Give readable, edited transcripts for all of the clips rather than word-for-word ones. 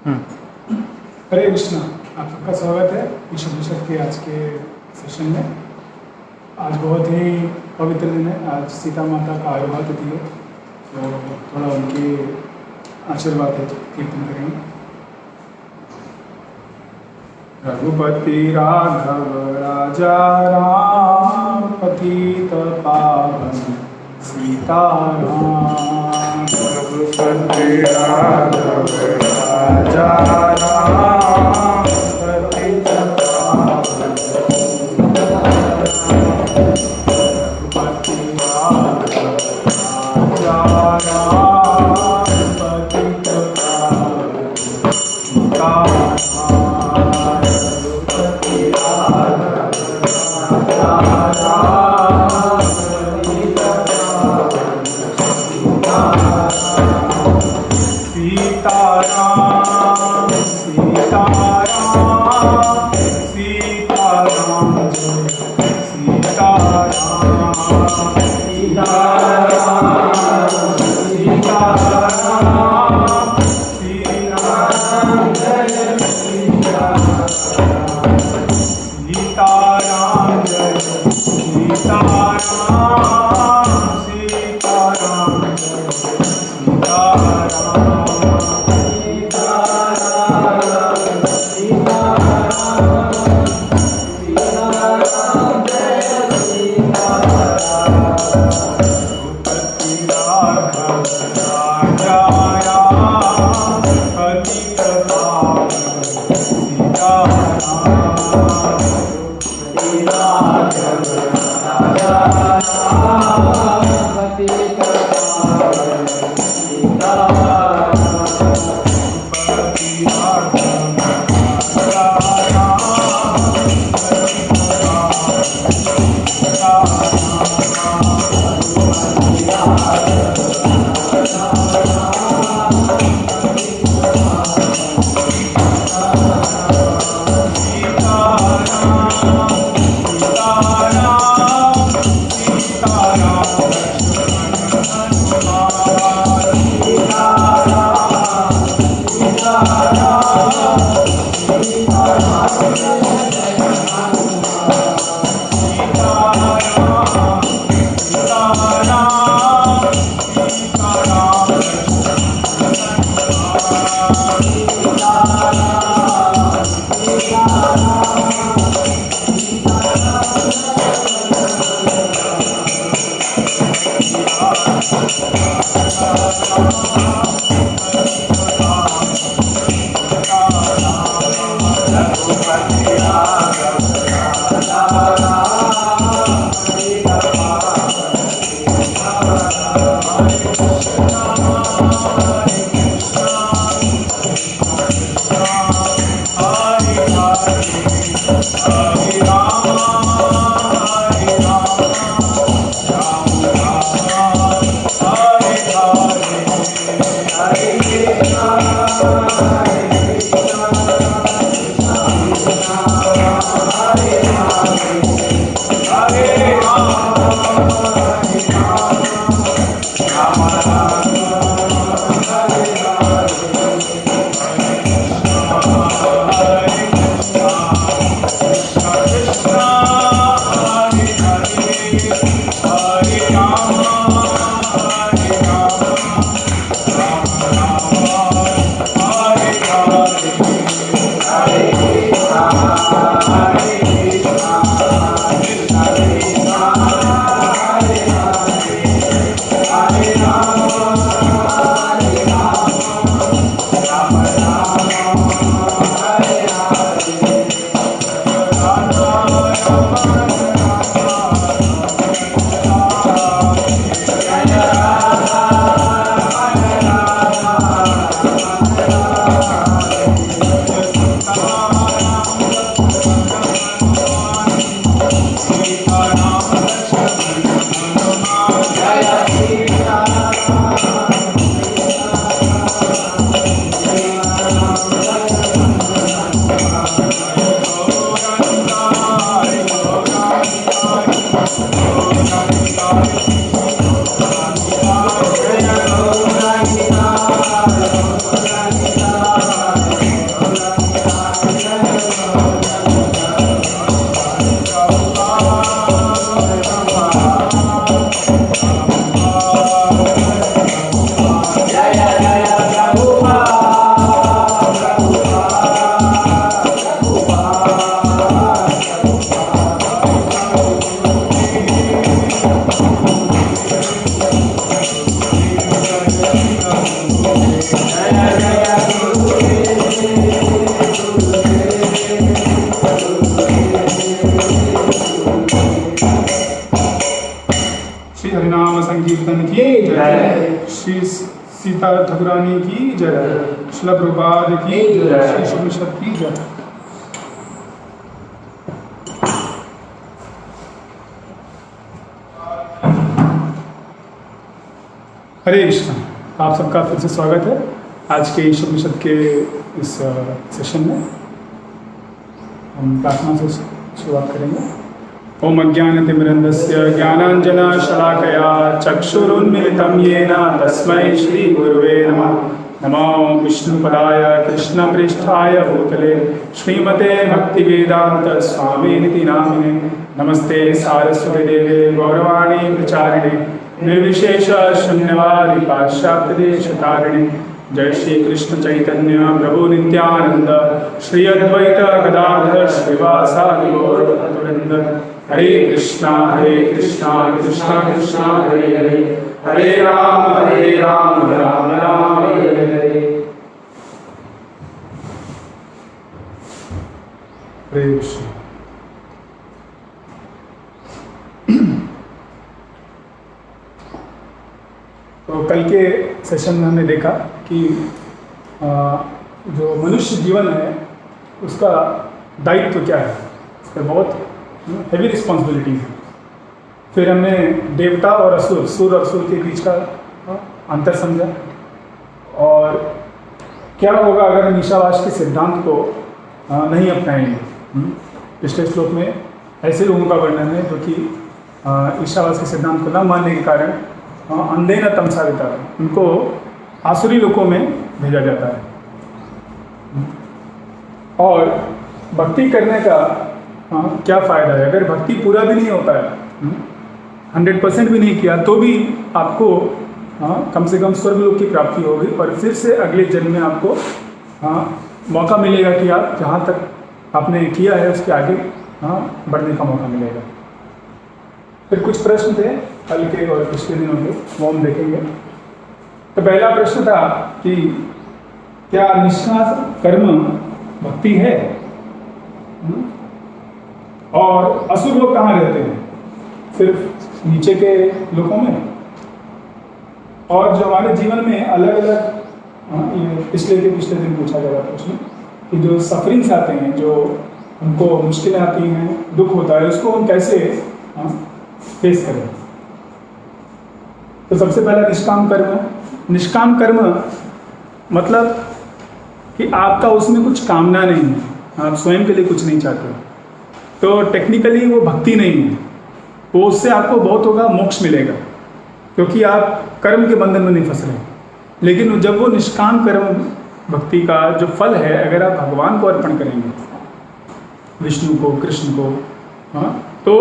हरे कृष्णा। आप सबका स्वागत है ईश्वर परिषद के आज के सेशन में। आज बहुत ही पवित्र दिन है। आज सीता माता का आविर्भाव तिथि है, तो थोड़ा उनके आशीर्वाद है कीर्तन करेंगे। रघुपति राघव राजा राम, पतित पावन सीताराम। रघुपति राघव राजा राम, पतित पावन रघुपति राघव राजा राम, पतित पावन सीताराम। सीताराम सीताराम सीताराम सीताराम सीताराम सीताराम जय सीताराम सीताराम जय सीताराम। लाल की जय, श्री सीता ठाकुरानी की जय, श्रील प्रभुपाद की जय, श्री शुभ शत की जय। हरे कृष्ण। आप सबका फिर से स्वागत है आज के शुभ शत के इस सेशन में। हम प्रार्थना से शुरुआत करेंगे। ओम अज्ञानतिमिरन्धस्य ज्ञानाञ्जनशलाकया चक्षुरुन्मिलितं येन तस्मै श्रीगुरुवे नमः। नमो विष्णुपदाय कृष्णपृष्ठाय भूतले श्रीमते भक्तिवेदान्त स्वामिनिति नामिने। नमस्ते सारस्वती देवे गौरवाणी प्रचारिणे निर्विशेष शून्यवादी पाश्चात्यदेशतारिणे। जय श्री कृष्ण चैतन्य प्रभु नित्यानंद श्री अद्वैत गदाधर श्रीवासादि गौर भक्तवृंद। हरे कृष्णा कृष्णा कृष्णा हरे हरे, हरे राम राम राम हरे हरे। हरे कृष्ण। तो कल के सेशन में हमने देखा कि जो मनुष्य जीवन है उसका दायित्व क्या है, उस पर बहुत हैवी रिस्पॉन्सिबिलिटी है। फिर हमने देवता और असुर, सुर और असुर के बीच का अंतर समझा और क्या होगा अगर हम ईशावास के सिद्धांत को नहीं अपनाएंगे। पिछले श्लोक में ऐसे लोगों का वर्णन है जो कि ईशावास के सिद्धांत को न मानने के कारण अंधे न तमसाविता है, उनको आसुरी लोकों में भेजा जाता है। और भक्ति करने का क्या फ़ायदा है अगर भक्ति पूरा भी नहीं होता है, 100% भी नहीं किया तो भी आपको कम से कम स्वर्गलोक की प्राप्ति होगी और फिर से अगले जन्म में आपको मौका मिलेगा कि आप जहाँ तक आपने किया है उसके आगे बढ़ने का मौका मिलेगा। फिर कुछ प्रश्न थे कल के और पिछले दिनों के, वो हम देखेंगे। तो पहला प्रश्न था कि क्या निष्काम कर्म भक्ति है और असुर लोग कहाँ रहते हैं, सिर्फ नीचे के लोगों में। और जो हमारे जीवन में अलग अलग ये पिछले दिन पूछा गया प्रश्न कि जो सफरिंग्स आते हैं, जो हमको मुश्किलें आती हैं, दुख होता है, उसको हम कैसे फेस करें। तो सबसे पहला निष्काम कर्म। निष्काम कर्म मतलब कि आपका उसमें कुछ कामना नहीं है, आप स्वयं के लिए कुछ नहीं चाहते, तो टेक्निकली वो भक्ति नहीं है। वो उससे आपको बहुत होगा मोक्ष मिलेगा क्योंकि आप कर्म के बंधन में नहीं फंस रहे। लेकिन जब वो निष्काम कर्म भक्ति का जो फल है अगर आप भगवान को अर्पण करेंगे, विष्णु को, कृष्ण को, तो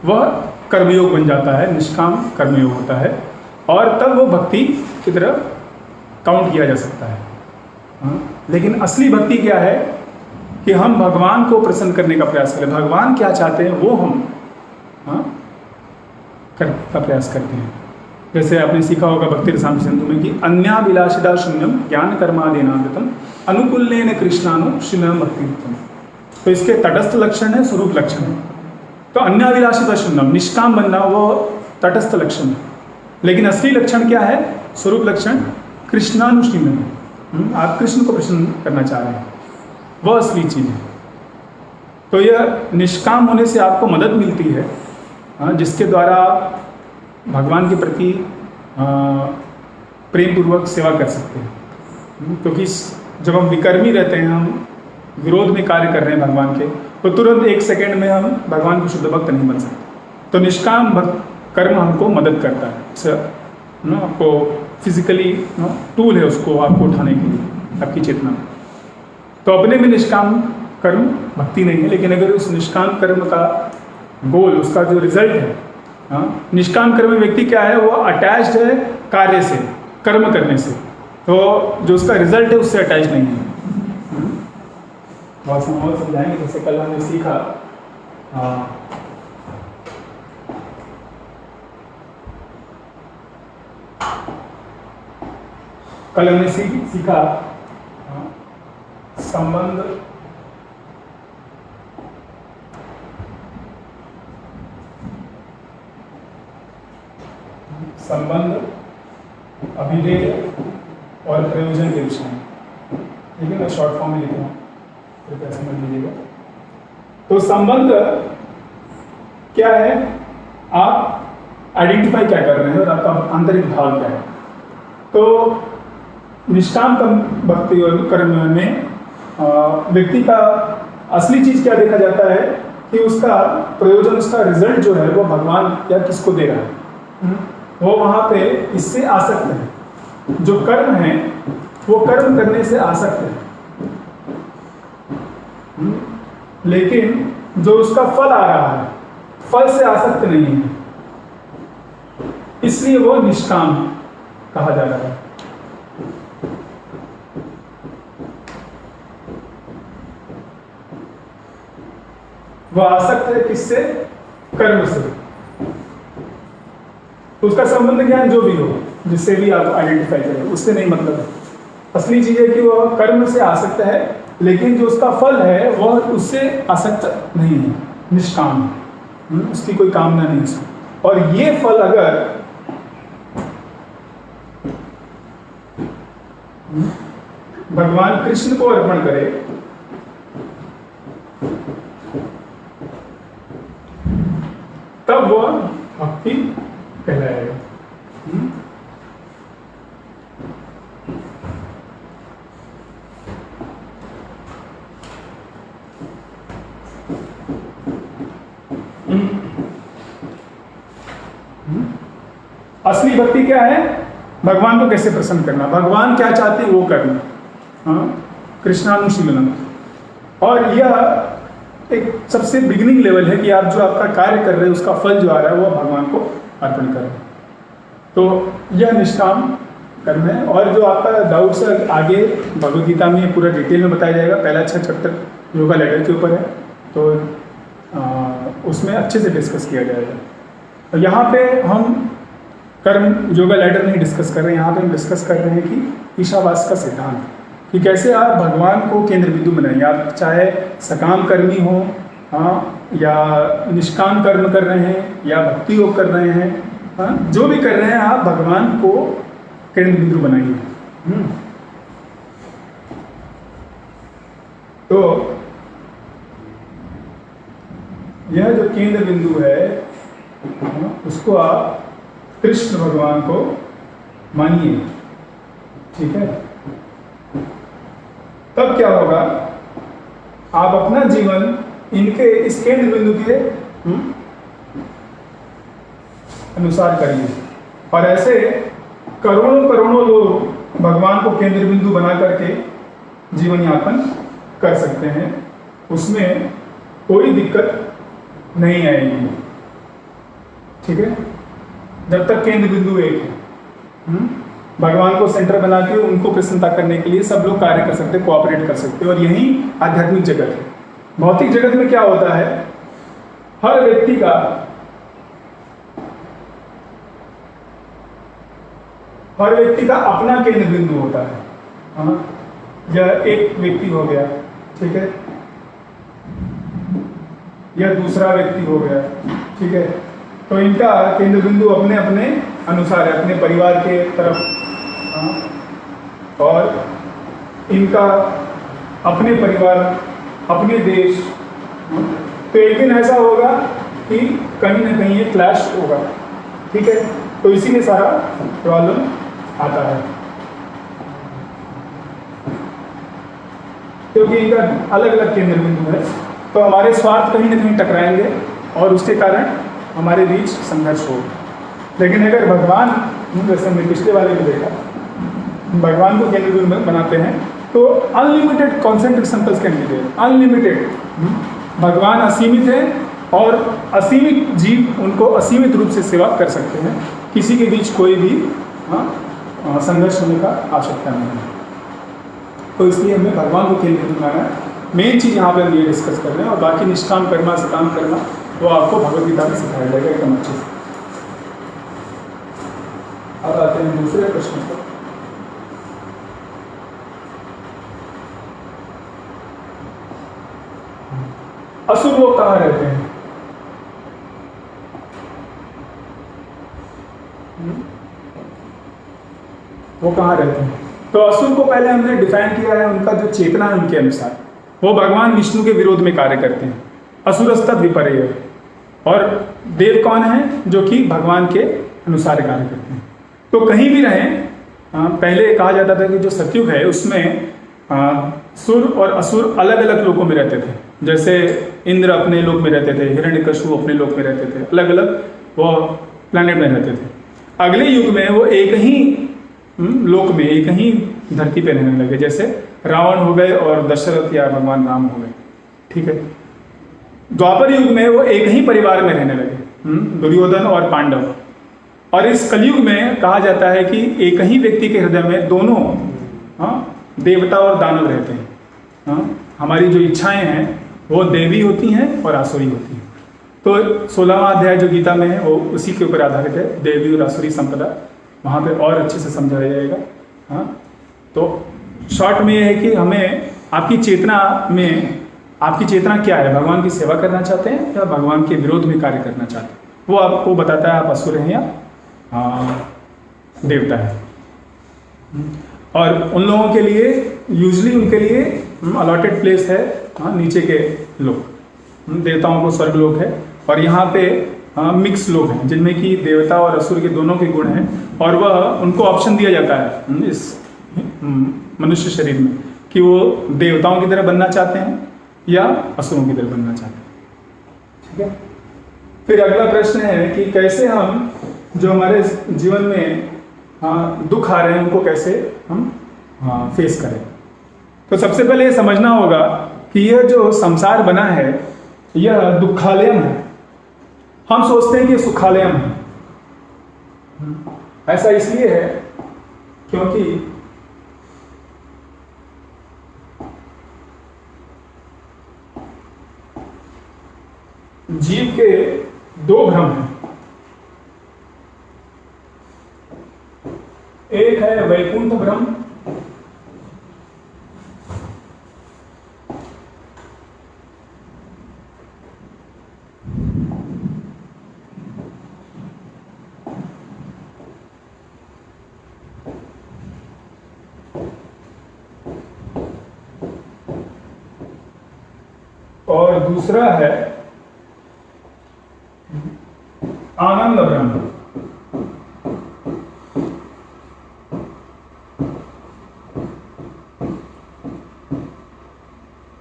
वह कर्मयोग बन जाता है, निष्काम कर्मयोग होता है और तब वो भक्ति की तरफ काउंट किया जा सकता है। लेकिन असली भक्ति क्या है कि हम भगवान को प्रसन्न करने का प्रयास करें, भगवान क्या चाहते हैं वो हम का प्रयास करते हैं। जैसे आपने सीखा होगा भक्ति रसायन सिंधु में कि अन्याभिलाषिता शून्यम ज्ञान कर्मादीनागतम अनुकूल्येन कृष्णानु श्रीनम भक्तियुक्तम। तो इसके तटस्थ लक्षण है, स्वरूप लक्षण है। तो अन्याभिलाषिता शून्यम, निष्काम बनना, वो तटस्थ लक्षण है। लेकिन असली लक्षण क्या है, स्वरूप लक्षण कृष्णानुष्ठीन। आप कृष्ण को प्रसन्न करना चाह रहे हैं, वह असली चीज़ है। तो यह निष्काम होने से आपको मदद मिलती है, जिसके द्वारा भगवान के प्रति प्रेम पूर्वक सेवा कर सकते हैं। क्योंकि जब हम विकर्मी रहते हैं, हम विरोध में कार्य कर रहे हैं भगवान के, तो तुरंत एक सेकंड में हम भगवान के शुद्ध भक्त नहीं बन सकते। तो निष्काम कर्म हमको मदद करता है, आपको फिजिकली टूल है उसको आपको उठाने के लिए, आपकी चेतना। तो अपने में निष्काम कर्म भक्ति नहीं है, लेकिन अगर उस निष्काम कर्म का गोल, उसका जो रिजल्ट है, निष्काम कर्म व्यक्ति क्या है, वो अटैच्ड है कार्य से, कर्म करने से, तो जो उसका रिजल्ट है उससे अटैच नहीं है। बहुत और समझाएंगे। जैसे कल हमने सीखा सीखा संबंध संबंध, अभिधेय और प्रयोजन के विषय में। ठीक है, मैं शॉर्ट फॉर्म में लिख रहा हूँ, कृपया समझ लीजिएगा। तो संबंध क्या है, आप आइडेंटिफाई क्या कर रहे हैं और आपका आंतरिक भाव क्या है। तो निष्काम भक्ति और कर्म में व्यक्ति का असली चीज क्या देखा जाता है कि उसका प्रयोजन, उसका रिजल्ट जो है वो भगवान या किसको दे रहा है। वो वहां पे इससे आसक्त है। जो कर्म है वो कर्म करने से आसक्त है, लेकिन जो उसका फल आ रहा है फल से आसक्त नहीं है, इसलिए वो निष्काम कहा जा रहा है। वह आसक्त है किससे? कर्म से। उसका संबंध ज्ञान जो भी हो, जिससे भी आप आइडेंटिफाई करें, उससे नहीं मतलब है। असली चीज है कि वह कर्म से आसक्त है, लेकिन जो उसका फल है वह उससे आसक्त नहीं है, निष्काम है। उसकी कोई कामना नहीं है। और ये फल अगर भगवान कृष्ण को अर्पण करे तब वह भक्ति कहलाएगा। असली भक्ति क्या है? भगवान को कैसे प्रसन्न करना, भगवान क्या चाहते हैं वो करना, कृष्णानुशीलनम। और यह एक सबसे बिगिनिंग लेवल है कि आप जो आपका कार्य कर रहे हैं उसका फल जो आ रहा है वो भगवान को अर्पण करें। तो यह निष्काम कर्म है। और जो आपका डाउट से आगे भगवद गीता में पूरा डिटेल में बताया जाएगा। पहला 6 चैप्टर योगा लेटर के ऊपर है, तो उसमें अच्छे से डिस्कस किया जाएगा। तो यहाँ पे हम कर्म योगा लेटर नहीं डिस्कस कर रहे हैं, यहाँ पे हम डिस्कस कर रहे हैं कि ईशावास का सिद्धांत, कि कैसे आप भगवान को केंद्र बिंदु बनाएंगे। आप चाहे सकाम कर्मी हो, या निष्काम कर्म कर रहे हैं, या भक्ति योग कर रहे हैं, जो भी कर रहे हैं आप भगवान को केंद्र बिंदु बनाइए। तो यह जो केंद्र बिंदु है उसको आप कृष्ण भगवान को मानिए। ठीक है, तब क्या होगा, आप अपना जीवन इनके इस केंद्र बिंदु के अनुसार करिए। और ऐसे करोड़ों करोड़ों लोग भगवान को केंद्र बिंदु बना करके जीवन यापन कर सकते हैं, उसमें कोई दिक्कत नहीं आएगी। ठीक है, जब तक केंद्र बिंदु एक है। भगवान को सेंटर बना के उनको प्रसन्नता करने के लिए सब लोग कार्य कर सकते हैं, कोऑपरेट कर सकते हैं। और यही आध्यात्मिक जगत है। भौतिक जगत में क्या होता है, हर व्यक्ति का अपना केंद्र बिंदु होता है। यह एक व्यक्ति हो गया, ठीक है, यह दूसरा व्यक्ति हो गया, ठीक है। तो इनका केंद्र बिंदु अपने अपने अनुसार है, अपने परिवार के तरफ, और इनका अपने परिवार, अपने देश। तो एक दिन ऐसा होगा कि कहीं ना कहीं ये क्लैश होगा। ठीक है, तो इसीलिए सारा प्रॉब्लम आता है, क्योंकि इनका अलग अलग केंद्र बिंदु है। तो हमारे स्वार्थ कहीं ना कहीं टकराएंगे और उसके कारण हमारे बीच संघर्ष होगा। लेकिन अगर भगवान, जैसे हमने पिछले वाले में देखा, भगवान को केंद्र बिंदु बनाते हैं तो unlimited concentric circles can be there, unlimited. भगवान असीमित है और असीमित जीव उनको असीमित रूप से सेवा कर सकते हैं। किसी के बीच कोई भी संघर्ष होने का आवश्यकता नहीं है। तो इसलिए हमें भगवान को केंद्र बिंदु बनाना है। मेन चीज़ यहाँ पे हम ये डिस्कस कर रहे हैं। और बाकी निष्काम कर्मा, सकाम करना वो आपको भगवद गीता में सिखाया जाएगा एकदम अच्छे से। अब आते हैं दूसरे प्रश्न पर। असुर लोग कहाँ रहते हैं? वो कहाँ रहते हैं? तो असुर को पहले हमने डिफाइन किया है, उनका जो चेतना है उनके अनुसार वो भगवान विष्णु के विरोध में कार्य करते हैं, असुरस्तद विपर्य। और देव कौन है? जो कि भगवान के अनुसार कार्य करते हैं। तो कहीं भी रहें, पहले कहा जाता था कि जो सतयुग है उसमें सुर और असुर अलग अलग लोकों में रहते थे। जैसे इंद्र अपने लोक में रहते थे, हिरण्यकशिपु अपने लोक में रहते थे, अलग अलग वो प्लैनेट में रहते थे। अगले युग में वो एक ही लोक में, एक ही धरती पे रहने लगे, जैसे रावण हो गए और दशरथ या भगवान राम हो गए, ठीक है। द्वापर युग में वो एक ही परिवार में रहने लगे, दुर्योधन और पांडव। और इस कलयुग में कहा जाता है कि एक ही व्यक्ति के हृदय में दोनों देवता और दानव रहते हैं। हमारी जो इच्छाएं हैं वो देवी होती हैं और आसुरी होती हैं। तो 16वां अध्याय जो गीता में है वो उसी के ऊपर आधारित है, देवी और आसुरी संपदा। वहाँ पे और अच्छे से समझाया जाएगा। तो शॉर्ट में ये है कि हमें आपकी चेतना क्या है? भगवान की सेवा करना चाहते हैं या भगवान के विरोध में कार्य करना चाहते हैं? वो आपको बताता है आप असुर हैं या देवता है। और उन लोगों के लिए यूजली उनके लिए अलॉटेड प्लेस है नीचे के लोग, देवताओं को स्वर्ग लोक है। और यहाँ पे मिक्स लोग हैं जिनमें कि देवता और असुर के दोनों के गुण हैं। और वह उनको ऑप्शन दिया जाता है इस मनुष्य शरीर में कि वो देवताओं की तरह बनना चाहते हैं या असुरों की तरह बनना चाहते हैं, ठीक है। फिर अगला प्रश्न है कि कैसे हम जो हमारे जीवन में दुख आ रहे हैं उनको कैसे हम फेस करें। तो सबसे पहले ये समझना होगा कि यह जो संसार बना है यह दुखालयम है। हम सोचते हैं कि सुखालयम है। ऐसा इसलिए है क्योंकि जीव के दो भ्रम हैं। एक है वैकुंठ भ्रम, और दूसरा है आनंद ब्रह्म।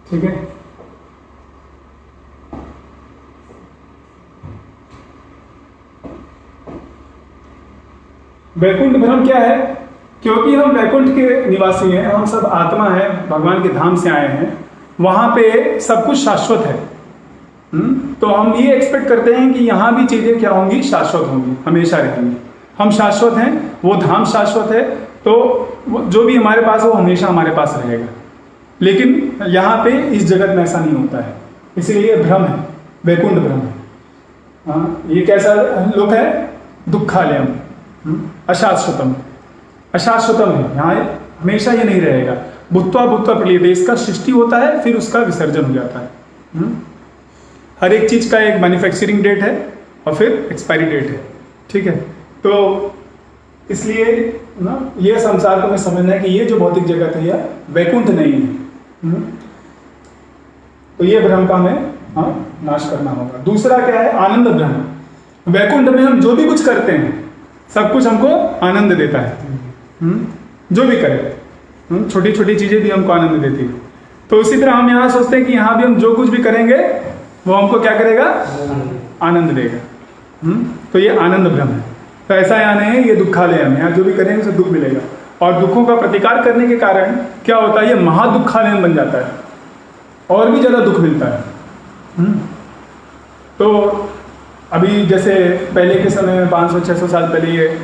ठीक है। वैकुंठ भ्रम क्या है? क्योंकि हम वैकुंठ के निवासी हैं, हम सब आत्मा हैं, भगवान के धाम से आए हैं, वहां पे सब कुछ शाश्वत है। तो हम ये एक्सपेक्ट करते हैं कि यहाँ भी चीजें क्या होंगी? शाश्वत होंगी, हमेशा रहेंगी। हम शाश्वत हैं, वो धाम शाश्वत है, तो जो भी हमारे पास है वो हमेशा हमारे पास रहेगा। लेकिन यहाँ पे इस जगत में ऐसा नहीं होता है, इसीलिए भ्रम है, वैकुंठ भ्रम है। ये कैसा लोक है? दुखालयम, अशाश्वतम। अशाश्वतम है, यहाँ हमेशा ये नहीं रहेगा। भूत्वा भूत्वा प्रलीयते, इसका सृष्टि होता है फिर उसका विसर्जन हो जाता है। हर एक चीज का एक मैन्युफैक्चरिंग डेट है और फिर एक्सपायरी डेट है, ठीक है। तो इसलिए ना ये संसार को हमें समझना है कि ये जो भौतिक जगत है यह वैकुंठ नहीं है। तो ये भ्रम का हमें नाश करना होगा। दूसरा क्या है? आनंद भ्रम। वैकुंठ में हम जो भी कुछ करते हैं सब कुछ हमको आनंद देता है। जो भी करें, छोटी छोटी चीजें भी हमको आनंद देती है। तो इसी तरह हम यहाँ सोचते हैं कि यहाँ भी हम जो कुछ भी करेंगे वो हमको क्या करेगा? आनंद देगा। तो ये आनंद भ्रम है। तो ऐसा यहाँ नहीं है ये दुखालय है, यहाँ जो भी करेंगे उसे दुख मिलेगा। और दुखों का प्रतिकार करने के कारण क्या होता है? ये महादुखालय बन जाता है और भी ज्यादा दुख मिलता है। तो अभी जैसे पहले के समय में 500-600 साल पहले ये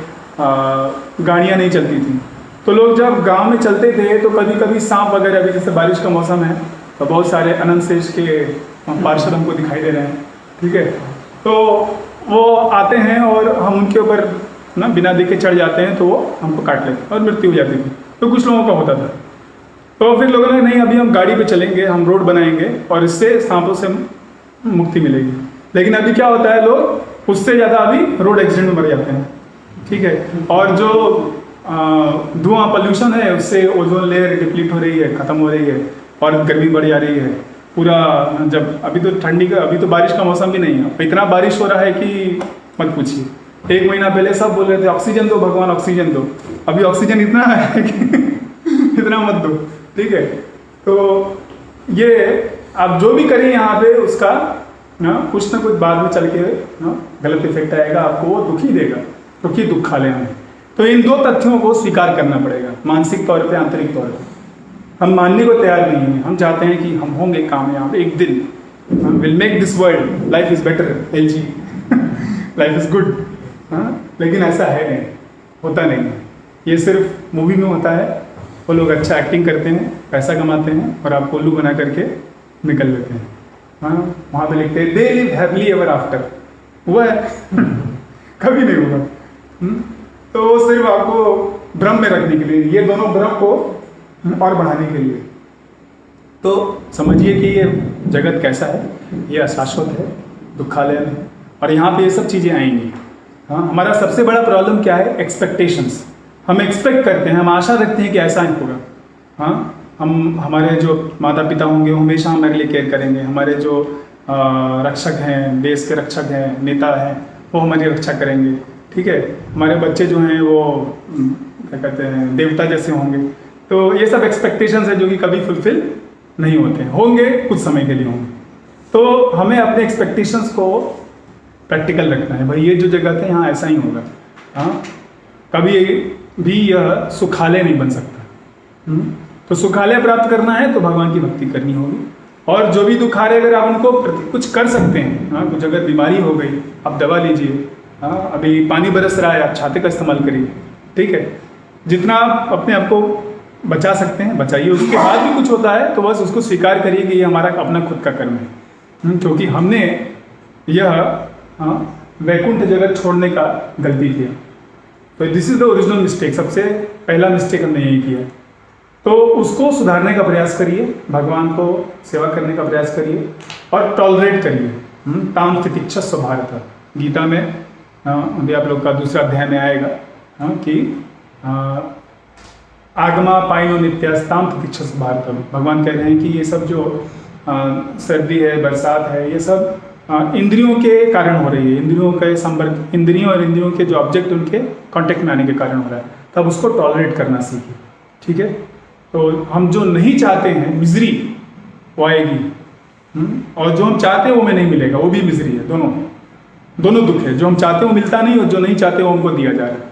गाड़ियाँ नहीं चलती थी, तो लोग जब गांव में चलते थे तो कभी कभी सांप वगैरह, अभी जैसे बारिश का मौसम है तो बहुत सारे अनंत शेष के पार्षद हमको दिखाई दे रहे हैं, ठीक है। तो वो आते हैं और हम उनके ऊपर ना बिना देखे चढ़ जाते हैं तो वो हमको काट लेते और मृत्यु हो जाती थी। तो कुछ लोगों का होता था। तो फिर लोगों ने नहीं, अभी हम गाड़ी पे चलेंगे, हम रोड बनाएंगे और इससे सांपों से मुक्ति मिलेगी। लेकिन अभी क्या होता है, लोग उससे ज़्यादा अभी रोड एक्सीडेंट में मर जाते हैं। ठीक है। और जो धुआं पोल्यूशन है उससे ओजोन लेयर डिप्लीट हो रही है, ख़त्म हो रही है और गर्मी बढ़ जा रही है पूरा। जब अभी तो ठंडी का, अभी तो बारिश का मौसम भी नहीं है, इतना बारिश हो रहा है कि मत पूछिए। 1 महीना पहले सब बोल रहे थे ऑक्सीजन दो भगवान, ऑक्सीजन दो। अभी ऑक्सीजन इतना है कि इतना मत दो, ठीक है। तो ये आप जो भी करें यहाँ पे उसका कुछ ना कुछ बाद में चल के गलत इफेक्ट आएगा, आपको वो दुख ही देगा, क्योंकि दुख खा लेना है। तो इन 2 तथ्यों को स्वीकार करना पड़ेगा, मानसिक तौर पे, आंतरिक तौर पे। हम मानने को तैयार नहीं हैं, हम चाहते हैं कि हम होंगे कामयाब एक दिन, will make this world, life is better, LG life is good. लेकिन ऐसा है नहीं, होता नहीं है। ये सिर्फ मूवी में होता है, वो लोग अच्छा एक्टिंग करते हैं, पैसा कमाते हैं और आपको उल्लू बना करके निकल लेते हैं। वहाँ पे लिखते हैं they live happily ever after, हुआ है कभी नहीं हुआ। तो वो सिर्फ आपको भ्रम में रखने के लिए, ये दोनों भ्रम को और बढ़ाने के लिए। तो समझिए कि ये जगत कैसा है, ये अशाश्वत है, दुखालय है, और यहाँ पे ये सब चीज़ें आएंगी। हाँ, हमारा सबसे बड़ा प्रॉब्लम क्या है? एक्सपेक्टेशंस। हम एक्सपेक्ट करते हैं, हम आशा रखते हैं कि ऐसा ही होगा। हाँ, हमारे जो माता पिता होंगे हमेशा हमारे लिए केयर करेंगे, हमारे जो रक्षक हैं, देश के रक्षक हैं, नेता हैं, वो हमारी रक्षा करेंगे, ठीक है। हमारे बच्चे जो हैं वो क्या कहते हैं, देवता जैसे होंगे। तो ये सब एक्सपेक्टेशंस है जो कि कभी फुलफिल नहीं होते हैं, होंगे कुछ समय के लिए होंगे। तो हमें अपने एक्सपेक्टेशंस को प्रैक्टिकल रखना है। भाई ये जो जगत है यहाँ ऐसा ही होगा। हाँ, कभी भी यह सुखालय नहीं बन सकता। तो सुखालय प्राप्त करना है तो भगवान की भक्ति करनी होगी। और जो भी दुख आ रहे, अगर आप उनको कुछ कर सकते हैं, हाँ, कुछ अगर बीमारी हो गई आप दवा लीजिए। हाँ, अभी पानी बरस रहा है, आप छाते का इस्तेमाल करिए, ठीक है। जितना आप अपने आप को बचा सकते हैं बचाइए। उसके बाद भी कुछ होता है तो बस उसको स्वीकार करिए कि ये हमारा अपना खुद का कर्म है, क्योंकि हमने यह वैकुंठ जगत छोड़ने का गलती किया। तो this is the original mistake, सबसे पहला मिस्टेक हमने यही किया। तो उसको सुधारने का प्रयास करिए, भगवान को सेवा करने का प्रयास करिए और टॉलरेट करिए। ताम तितिक्षस्व भारत, गीता में अभी आप लोग का दूसरा अध्याय में आएगा कि आगमा पाइनो नित्यास्ताम तितिक्षस्व भारत। भगवान कह रहे हैं कि ये सब जो सर्दी है, बरसात है, ये सब इंद्रियों के कारण हो रही है। इंद्रियों के संपर्क, इंद्रियों और इंद्रियों के जो ऑब्जेक्ट उनके कांटेक्ट में आने के कारण हो रहा है। तब उसको टॉलरेट करना सीखिए, ठीक है। तो हम जो नहीं चाहते हैं, मिजरी वो आएगी, और जो हम चाहते हैं वो हमें नहीं मिलेगा, वो भी मिजरी है। दोनों दुख है। जो हम चाहते हैं वो मिलता नहीं, और जो नहीं चाहते वो हमको दिया जा रहा है।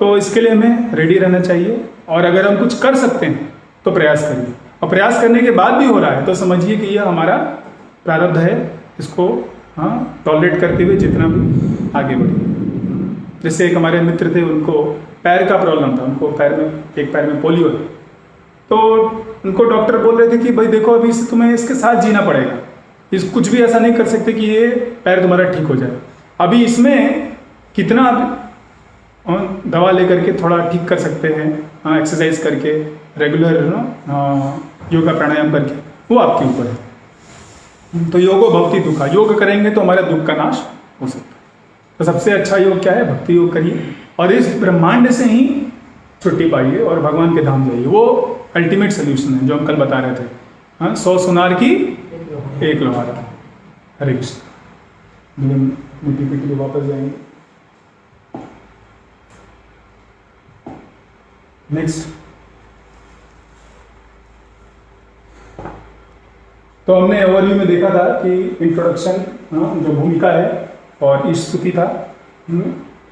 तो इसके लिए हमें रेडी रहना चाहिए, और अगर हम कुछ कर सकते हैं तो प्रयास करिए। और प्रयास करने के बाद भी हो रहा है तो समझिए कि यह हमारा प्रारब्ध है, इसको टॉलरेट करते हुए जितना भी आगे बढ़िए। जैसे एक हमारे मित्र थे, उनको पैर का प्रॉब्लम था, उनको एक पैर में पोलियो है। तो उनको डॉक्टर बोल रहे थे कि भाई देखो अभी तुम्हें इसके साथ जीना पड़ेगा, कुछ भी ऐसा नहीं कर सकते कि ये पैर तुम्हारा ठीक हो जाए। अभी इसमें कितना आप दवा लेकर के थोड़ा ठीक कर सकते हैं, एक्सरसाइज करके, रेगुलर योगा प्राणायाम करके, वो आपके ऊपर है। तो योगो भक्ति दुखा, योग करेंगे तो हमारे दुख का नाश हो सकता है। तो सबसे अच्छा योग क्या है? भक्ति योग करिए और इस ब्रह्मांड से ही छुट्टी पाइए और भगवान के धाम जाइए। वो अल्टीमेट सोल्यूशन है जो हम कल बता रहे थे। 100 सुनार की एक लोहार। हरे कृष्ण। मीटिंग के लिए वापस जाएंगे। नेक्स्ट, तो हमने ओवरव्यू में देखा था कि इंट्रोडक्शन जो भूमिका है और ईश स्तुति था।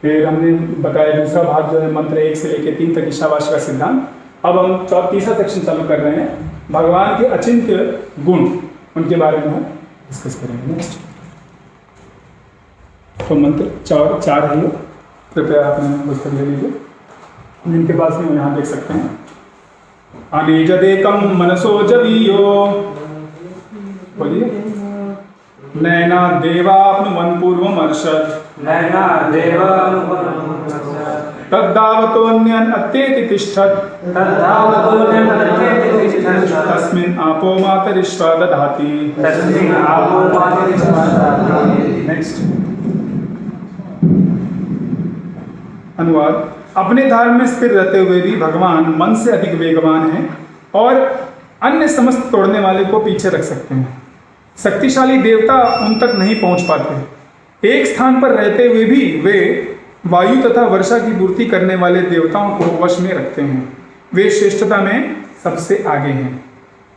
फिर हमने बताया दूसरा भाग जो है मंत्र 1 से लेकर 3 तक ईशावास्य का सिद्धांत। अब हम तीसरा सेक्शन चालू कर रहे हैं, भगवान के अचिंत्य गुण, उनके बारे में हम डिस्कस करेंगे। नेक्स्ट, तो मंत्र 4 है ये, कृपया आपने पुस्तक ले लीजिए, जिनके पास में यहाँ देख सकते हैं। अनेजदेकम मनसो जवीयो, बोलिए, नैना देवाप्नुवन पूर्वमर्षत्, नैना देवा तद्दावतोऽन्यन् अत्येति तिष्ठत्, तस्मिन् आपो मातरिश्वा दधाति। नेक्स्ट, अनुवाद। अपने धाम में स्थिर रहते हुए भी भगवान मन से अधिक वेगवान हैं और अन्य समस्त तोड़ने वाले को पीछे रख सकते हैं। शक्तिशाली देवता उन तक नहीं पहुंच पाते। एक स्थान पर रहते हुए भी वे वायु तथा वर्षा की पूर्ति करने वाले देवताओं को वश में रखते हैं। वे श्रेष्ठता में सबसे आगे हैं।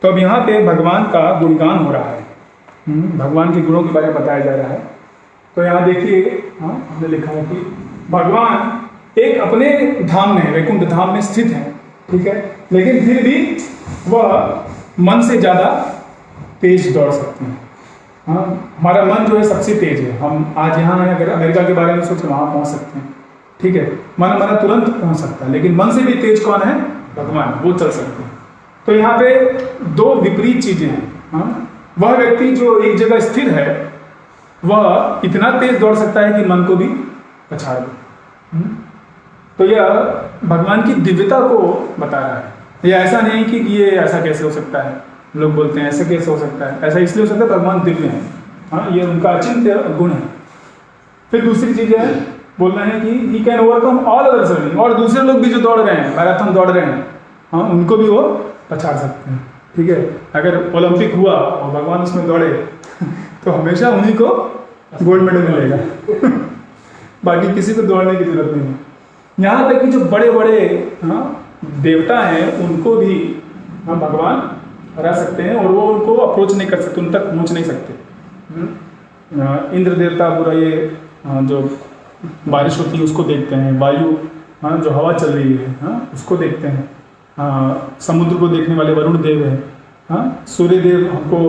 तो अब यहाँ पे भगवान का गुणगान हो रहा है, भगवान के गुणों के बारे में बताया जा रहा है। तो यहाँ देखिए, हाँ हमने लिखा है कि भगवान एक अपने धाम में, वैकुंठ धाम में स्थित है, ठीक है, लेकिन फिर भी वह मन से ज़्यादा तेज दौड़ सकते हैं। हाँ, हमारा मन जो है सबसे तेज है। हम आज यहाँ हैं, अगर अमेरिका के बारे में सोचें वहाँ पहुँच सकते हैं, ठीक है, मन हमारा तुरंत पहुँच सकता है, लेकिन मन से भी तेज कौन है? भगवान, वो चल सकते हैं। तो यहाँ पे दो विपरीत चीजें हैं। हाँ, वह व्यक्ति जो एक जगह स्थिर है वह इतना तेज दौड़ सकता है कि मन को भी पछाड़ दे। तो यह भगवान की दिव्यता को बता रहा है। यह ऐसा नहीं कि ये ऐसा कैसे हो सकता है, लोग बोलते हैं ऐसे कैसे हो सकता है, ऐसा इसलिए हो सकता है भगवान दिव्य है। हाँ, ये उनका अचिंत्य गुण है। फिर दूसरी चीज है, बोलना है कि he can overcome all others running, और दूसरे लोग भी जो दौड़ रहे हैं, मैराथन दौड़ रहे हैं, हाँ, उनको भी वो पछाड़ सकते हैं, ठीक है। अगर ओलंपिक हुआ और भगवान उसमें दौड़े तो हमेशा उन्हीं को गोल्ड मेडल मिलेगा बाकी किसी को दौड़ने की जरूरत नहीं है। यहाँ तक कि जो बड़े बड़े देवता हैं उनको भी भगवान हरा सकते हैं, और वो उनको अप्रोच नहीं कर सकते, उन तक पहुँच नहीं सकते। इंद्र देवता पूरा ये जो बारिश होती है उसको देखते हैं, वायु जो हवा चल रही है उसको देखते हैं, समुद्र को देखने वाले वरुण देव हैं, सूर्य देव हमको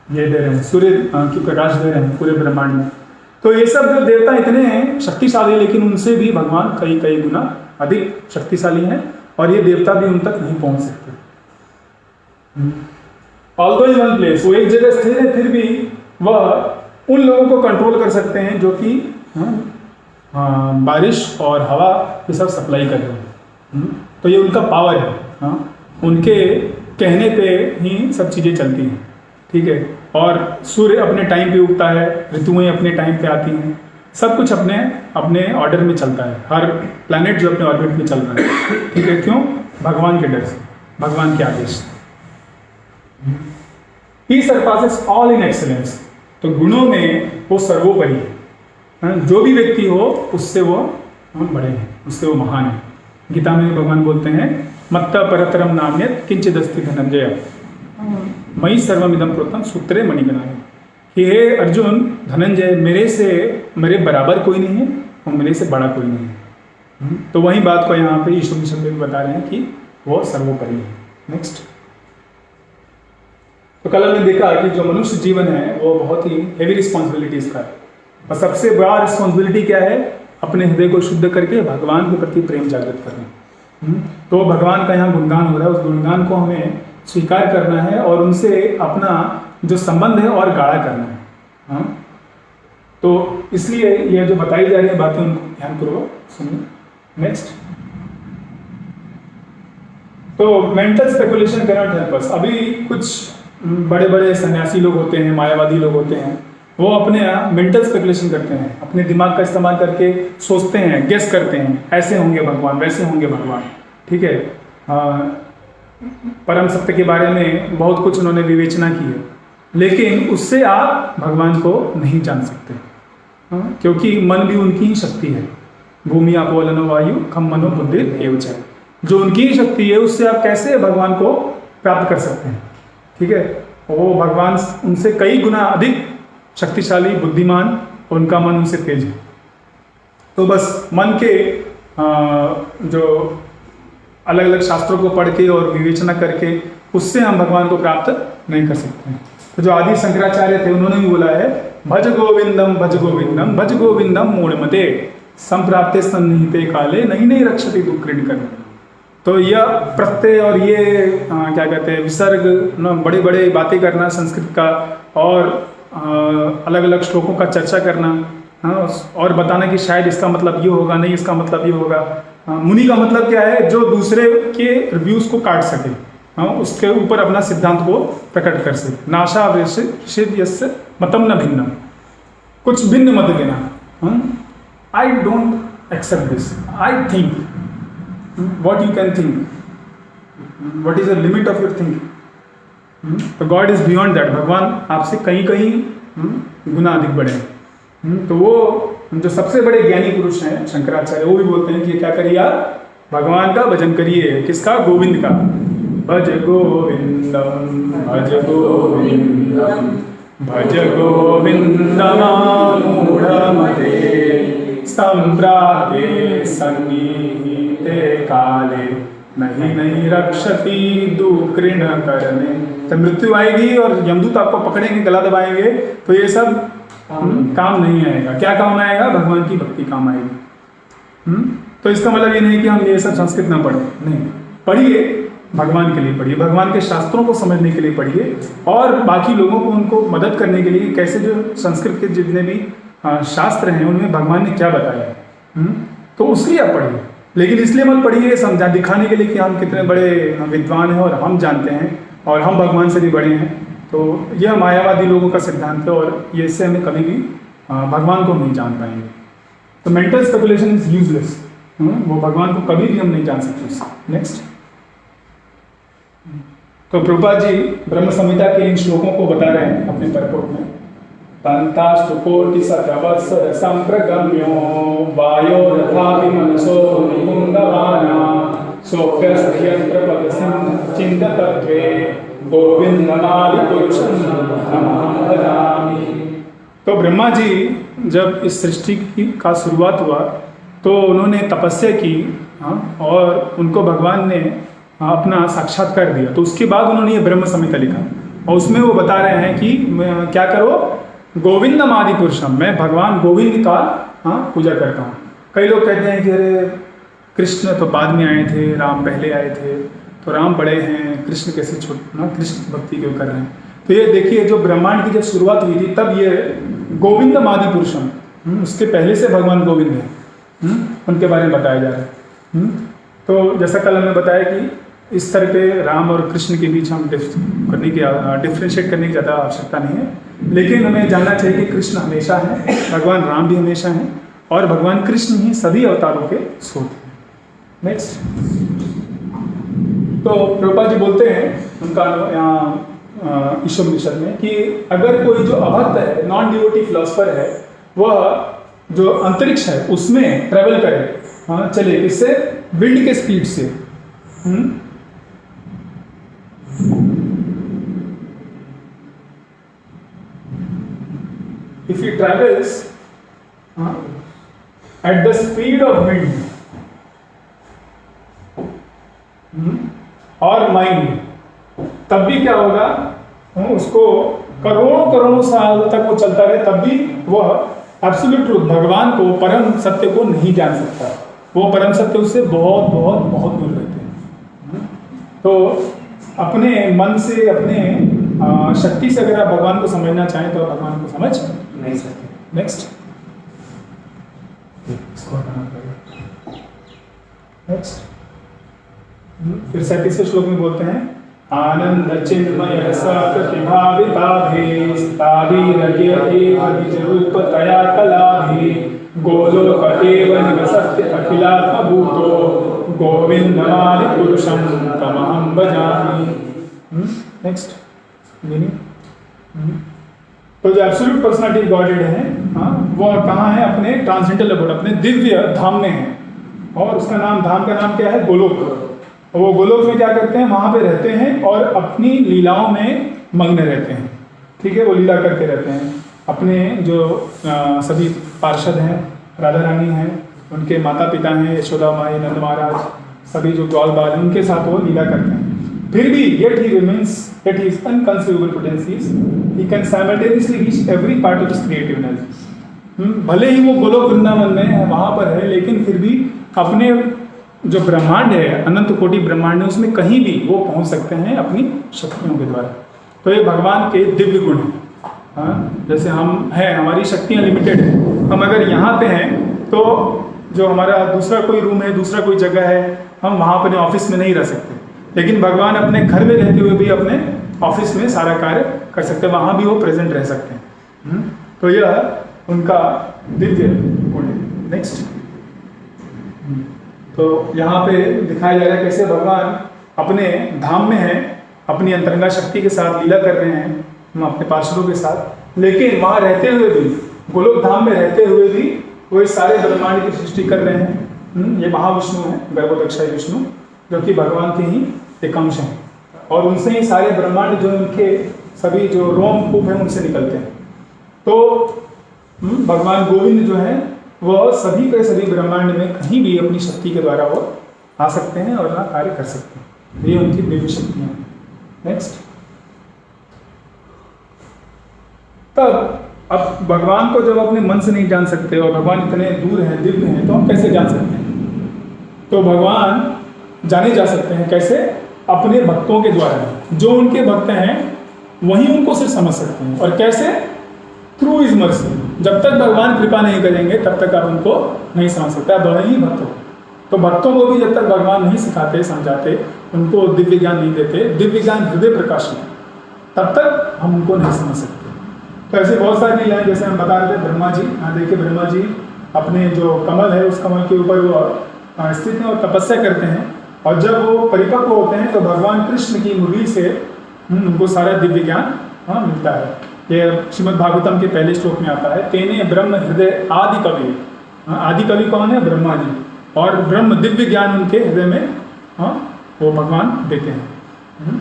ये दे रहे हैं, सूर्य की प्रकाश दे रहे हैं पूरे ब्रह्मांड में। तो ये सब जो देवता इतने शक्तिशाली हैं, लेकिन उनसे भी भगवान कई कई गुना अधिक शक्तिशाली हैं, और ये देवता भी उन तक नहीं पहुंच सकते। ऑल्दो इन वन प्लेस, वो एक जगह स्थिर है, फिर भी वह उन लोगों को कंट्रोल कर सकते हैं जो कि बारिश और हवा ये सब सप्लाई कर रहे हैं। तो ये उनका पावर है। उनके कहने पे ही सब चीज़ें चलती हैं, ठीक है। और सूर्य अपने टाइम पे उगता है, ऋतुएं अपने टाइम पे आती हैं, सब कुछ अपने अपने ऑर्डर में चलता है। हर प्लैनेट जो अपने ऑर्बिट में चल रहा है, ठीक है। क्यों? भगवान के डर से, भगवान के आदेश से। ही सरपासेस ऑल इन एक्सीलेंस, तो गुणों में वो सर्वोपरि है। जो भी व्यक्ति हो उससे वो बड़े हैं, उससे वो महान है। गीता में भगवान बोलते हैं, मत्ता परतरम नाम्यत किंचिदस्ति धनंजय मयि सर्वमिदं प्रोतम सूत्रे मणिगणाय। कि हे अर्जुन, धनंजय, मेरे बराबर कोई नहीं है और मेरे से बड़ा कोई नहीं है। तो वही बात को यहाँ पे ईश्वर शब्द में बता रहे हैं कि वो सर्वोपरि है। नेक्स्ट, तो कल हमने देखा कि जो मनुष्य जीवन है वो बहुत ही हेवी रिस्पॉन्सिबिलिटीज का है, और सबसे बड़ा रिस्पॉन्सिबिलिटी क्या है? अपने हृदय को शुद्ध करके भगवान के प्रति प्रेम जागृत करना। तो भगवान का यहाँ गुणगान हो रहा है, उस गुणगान को हमें स्वीकार करना है और उनसे अपना जो संबंध है और गाढ़ा करना है। हाँ, तो इसलिए ये जो बताई जा रही है बातें उनको ध्यानपूर्वक सुनिए। नेक्स्ट, तो mental speculation cannot help us. अभी कुछ बड़े बड़े सन्यासी लोग होते हैं, मायावादी लोग होते हैं, वो अपने मेंटल स्पेकुलेशन करते हैं, अपने दिमाग का इस्तेमाल करके सोचते हैं, गेस करते हैं, ऐसे होंगे भगवान, वैसे होंगे भगवान, ठीक है। परम सत्य के बारे में बहुत कुछ उन्होंने विवेचना की है, लेकिन उससे आप भगवान को नहीं जान सकते। क्योंकि मन भी उनकी ही शक्ति है। भूमि आपो वलनो वायु खम मनो बुद्धि एवं च, जो उनकी ही शक्ति है, उससे आप कैसे भगवान को प्राप्त कर सकते हैं, ठीक है। वो भगवान उनसे कई गुना अधिक शक्तिशाली, बुद्धिमान, और उनका मन उनसे तेज है। तो बस मन के जो अलग अलग शास्त्रों को पढ़ के और विवेचना करके उससे हम भगवान को प्राप्त नहीं कर सकते हैं। तो जो आदि शंकराचार्य थे उन्होंने भी बोला है, भज गोविंदम भज गोविंदम भज गोविंदम मूढ़मते संप्राप्ते सन्निहिते काले नहीं रक्षति दुक्कृण कर। तो यह प्रत्यय और ये क्या कहते हैं विसर्ग, बड़े बड़े बातें करना संस्कृत का, और अलग अलग श्लोकों का चर्चा करना, और बताना कि शायद इसका मतलब ये होगा, नहीं इसका मतलब ये होगा। मुनि का मतलब क्या है? जो दूसरे के रिव्यूज को काट सके, उसके ऊपर अपना सिद्धांत को प्रकट कर सके। नाशा मतम न भिन्नम, कुछ भिन्न मत देना। I don't accept this. I think. What you can think? What is the limit of your thinking? तो गॉड इज बियॉन्ड दैट. भगवान आपसे कहीं कहीं गुना अधिक बड़े हैं. तो वो जो सबसे बड़े ज्ञानी पुरुष हैं शंकराचार्य, वो भी बोलते हैं कि क्या करिए आप, भगवान का भजन करिए. किसका? गोविंद का. भज गोविंदम भज गोविंदम भज गोविंदम मूढ़मते सम्प्राप्ते सन्निहिते काले नहीं नहीं रक्षति दुकृण करने. तो मृत्यु आएगी और यमदूत आपको पकड़ेंगे, गला दबाएंगे, तो ये सब काम नहीं आएगा. क्या काम आएगा? भगवान की भक्ति काम आएगी. तो इसका मतलब ये नहीं कि हम ये सब संस्कृत ना पढ़ें, नहीं, पढ़िए, भगवान के लिए पढ़िए, भगवान के शास्त्रों को समझने के लिए पढ़िए, और बाकी लोगों को उनको मदद करने के लिए कैसे जो संस्कृत के जितने भी शास्त्र हैं उनमें भगवान ने क्या बताया है, तो उसलिए आप पढ़िए. लेकिन इसलिए मत पढ़िए समझा दिखाने के लिए कि हम कितने बड़े विद्वान हैं और हम जानते हैं और हम भगवान से भी बड़े हैं. तो यह मायावादी लोगों का सिद्धांत है और ये इससे हमें कभी भी भगवान को नहीं जान पाएंगे. तो मेंटल स्पेकुलेशन इज यूजलेस. वो भगवान को कभी भी हम नहीं जान सकते. नेक्स्ट. तो प्रभुपाद जी ब्रह्म संहिता के इन श्लोकों को बता रहे हैं अपने परपोर्ट में. पंतास्तुकोटि सतवत्सर संप्रगम्यो वायो रथापि मनसो निकुंदवाना सोप्यस्त्रियत्र पदसिं चिन्ततत्वे गोविन्दमादिपुरुषं तमहं भजामि. तो ब्रह्मा जी जब इस सृष्टि का शुरुआत हुआ तो उन्होंने तपस्या की, और उनको भगवान ने अपना साक्षात्कार दिया. तो उसके बाद उन्होंने ये ब्रह्म संहिता लिखा और उसमें वो बता रहे हैं कि क्या करो, गोविंदम आदि पुरुषम, मैं भगवान गोविंद का पूजा करता हूँ. कई लोग कहते हैं कि अरे कृष्ण तो बाद में आए थे, राम पहले आए थे, तो राम बड़े हैं, कृष्ण कैसे कृष्ण भक्ति क्यों कर रहे हैं. तो ये देखिए, जो ब्रह्मांड की जब शुरुआत हुई थी तब ये गोविंदम आदि पुरुषम, उसके पहले से भगवान गोविंद हैं, उनके बारे में बताया जा रहा है. तो जैसा कल हमने बताया कि इस तरह पे राम और कृष्ण के बीच हम डिफ्रेंशिएट करने की ज़्यादा आवश्यकता नहीं है, लेकिन हमें जानना चाहिए कि कृष्ण हमेशा है, भगवान राम भी हमेशा हैं, और भगवान कृष्ण ही सभी अवतारों के स्रोत हैं. नेक्स्ट. तो प्रभुपाद जी बोलते हैं उनका यहाँ ईशोपनिषद में कि अगर कोई जो अभक्त है, नॉन डिवोटी फिलोसफर है, वह जो अंतरिक्ष है उसमें ट्रेवल करे, चले, किससे? विंड के स्पीड से. If he travels at the speed of wind और माइंड, तब भी क्या होगा, उसको करोड़ों करोड़ों साल तक वो चलता रहे, तब भी वह एब्सोल्यूट ट्रूथ, भगवान को, परम सत्य को नहीं जान सकता. वो परम सत्य उससे बहुत बहुत बहुत दूर रहते हैं. तो अपने मन से, अपने शक्ति से अगर आप भगवान को समझना चाहें तो भगवान को समझ नहीं सकते. नेक्स्ट. नेक्स्ट. फिर 37वें श्लोक में बोलते हैं आनंद चिन्मय प्रतिभाविताभिस्ताभिरज्ञ एव निजरूपतया कलाभि गोलोक एव निवसत्य अखिलात्मभूतो गोविन्दमादिपुरुषं तमहं भजामि. नेक्स्ट. तो जो एब्सोल्यूट पर्सनालिटी गॉडेड है, वो कहाँ है? अपने ट्रांसेंडेंटल अबोर्ड, अपने दिव्य धाम में है, और उसका नाम, धाम का नाम क्या है? गोलोक. वो गोलोक में क्या करते हैं? वहाँ पे रहते हैं और अपनी लीलाओं में मग्न रहते हैं. ठीक है, वो लीला करके रहते हैं. अपने जो सभी पार्षद हैं, राधा रानी हैं, उनके माता पिता हैं, यशोदा माई, नंद महाराज, सभी जो ग्वाल बाल हैं, उनके साथ वो लीला करते हैं. फिर भी yet he remains at his unconceivable potencies, he can simultaneously reach every part of his creativeness. भले ही वो गोलोक वृंदावन में वहाँ पर है, लेकिन फिर भी अपने जो ब्रह्मांड है, अनंत कोटि ब्रह्मांड है, उसमें कहीं भी वो पहुँच सकते हैं अपनी शक्तियों के द्वारा. तो ये भगवान के दिव्य गुण हैं. जैसे हम हैं, हमारी शक्तियाँ लिमिटेड है. हम अगर यहाँ पे हैं तो जो हमारा दूसरा कोई रूम है, दूसरा कोई जगह है, हम वहाँ अपने ऑफिस में नहीं रह सकते, लेकिन भगवान अपने घर में रहते हुए भी अपने ऑफिस में सारा कार्य कर सकते हैं, वहाँ भी वो प्रेजेंट रह सकते हैं. तो यह उनका दिव्य गुण है. नेक्स्ट. तो यहाँ पे दिखाया जा रहा है कैसे भगवान अपने धाम में है, अपनी अंतरंगा शक्ति के साथ लीला कर रहे हैं हम अपने पार्षदों के साथ, लेकिन वहाँ रहते हुए भी, गोलोक धाम में रहते हुए भी वो इस सारे ब्रह्मांड की सृष्टि कर रहे हैं। ये महाविष्णु है, गर्भोदक्षाई विष्णु, जो कि भगवान के ही एक अंश हैं, और उनसे ही सारे ब्रह्मांड जो उनके सभी जो रोम कूप हैं उनसे निकलते हैं। तो भगवान गोविंद जो है वह सभी के सभी ब्रह्मांड में कहीं भी अपनी शक्ति के द्वारा वो आ सकते हैं और अपना कार्य कर सकते हैं। ये उनकी दिव्य शक्तियाँ हैं। नेक्स्ट, तब अब भगवान को जब अपने मन से नहीं जान सकते और भगवान इतने दूर हैं, दिव्य हैं, तो हम कैसे जान सकते हैं? तो भगवान जाने जा सकते हैं कैसे? अपने भक्तों के द्वारा। जो उनके भक्त हैं वही उनको सिर्फ समझ सकते हैं। और कैसे? Through is mercy. जब तक भगवान कृपा नहीं करेंगे तब तक आप उनको नहीं समझ सकते, आप बड़े ही भक्त हो। तो भक्तों को भी जब तक भगवान नहीं सिखाते, समझाते, उनको दिव्य ज्ञान नहीं देते, दिव्य ज्ञान हृदय प्रकाश में, तब तक हम उनको नहीं समझ सकते। तो ऐसे बहुत सारी लीलाएं, जैसे हम बता रहे थे ब्रह्मा जी, यहाँ देखिए ब्रह्मा जी अपने जो कमल है उस कमल के ऊपर वो स्थित हैं और तपस्या करते हैं, और जब वो परिपक्व होते हैं तो भगवान कृष्ण की मुरली से उनको सारा दिव्य ज्ञान मिलता है। ये श्रीमद् भागवतम के पहले श्लोक में आता है, तेने ब्रह्म हृदय आदि कवि। आदि कवि कौन है? ब्रह्मा जी। और ब्रह्म दिव्य ज्ञान उनके हृदय में वो भगवान देते हैं।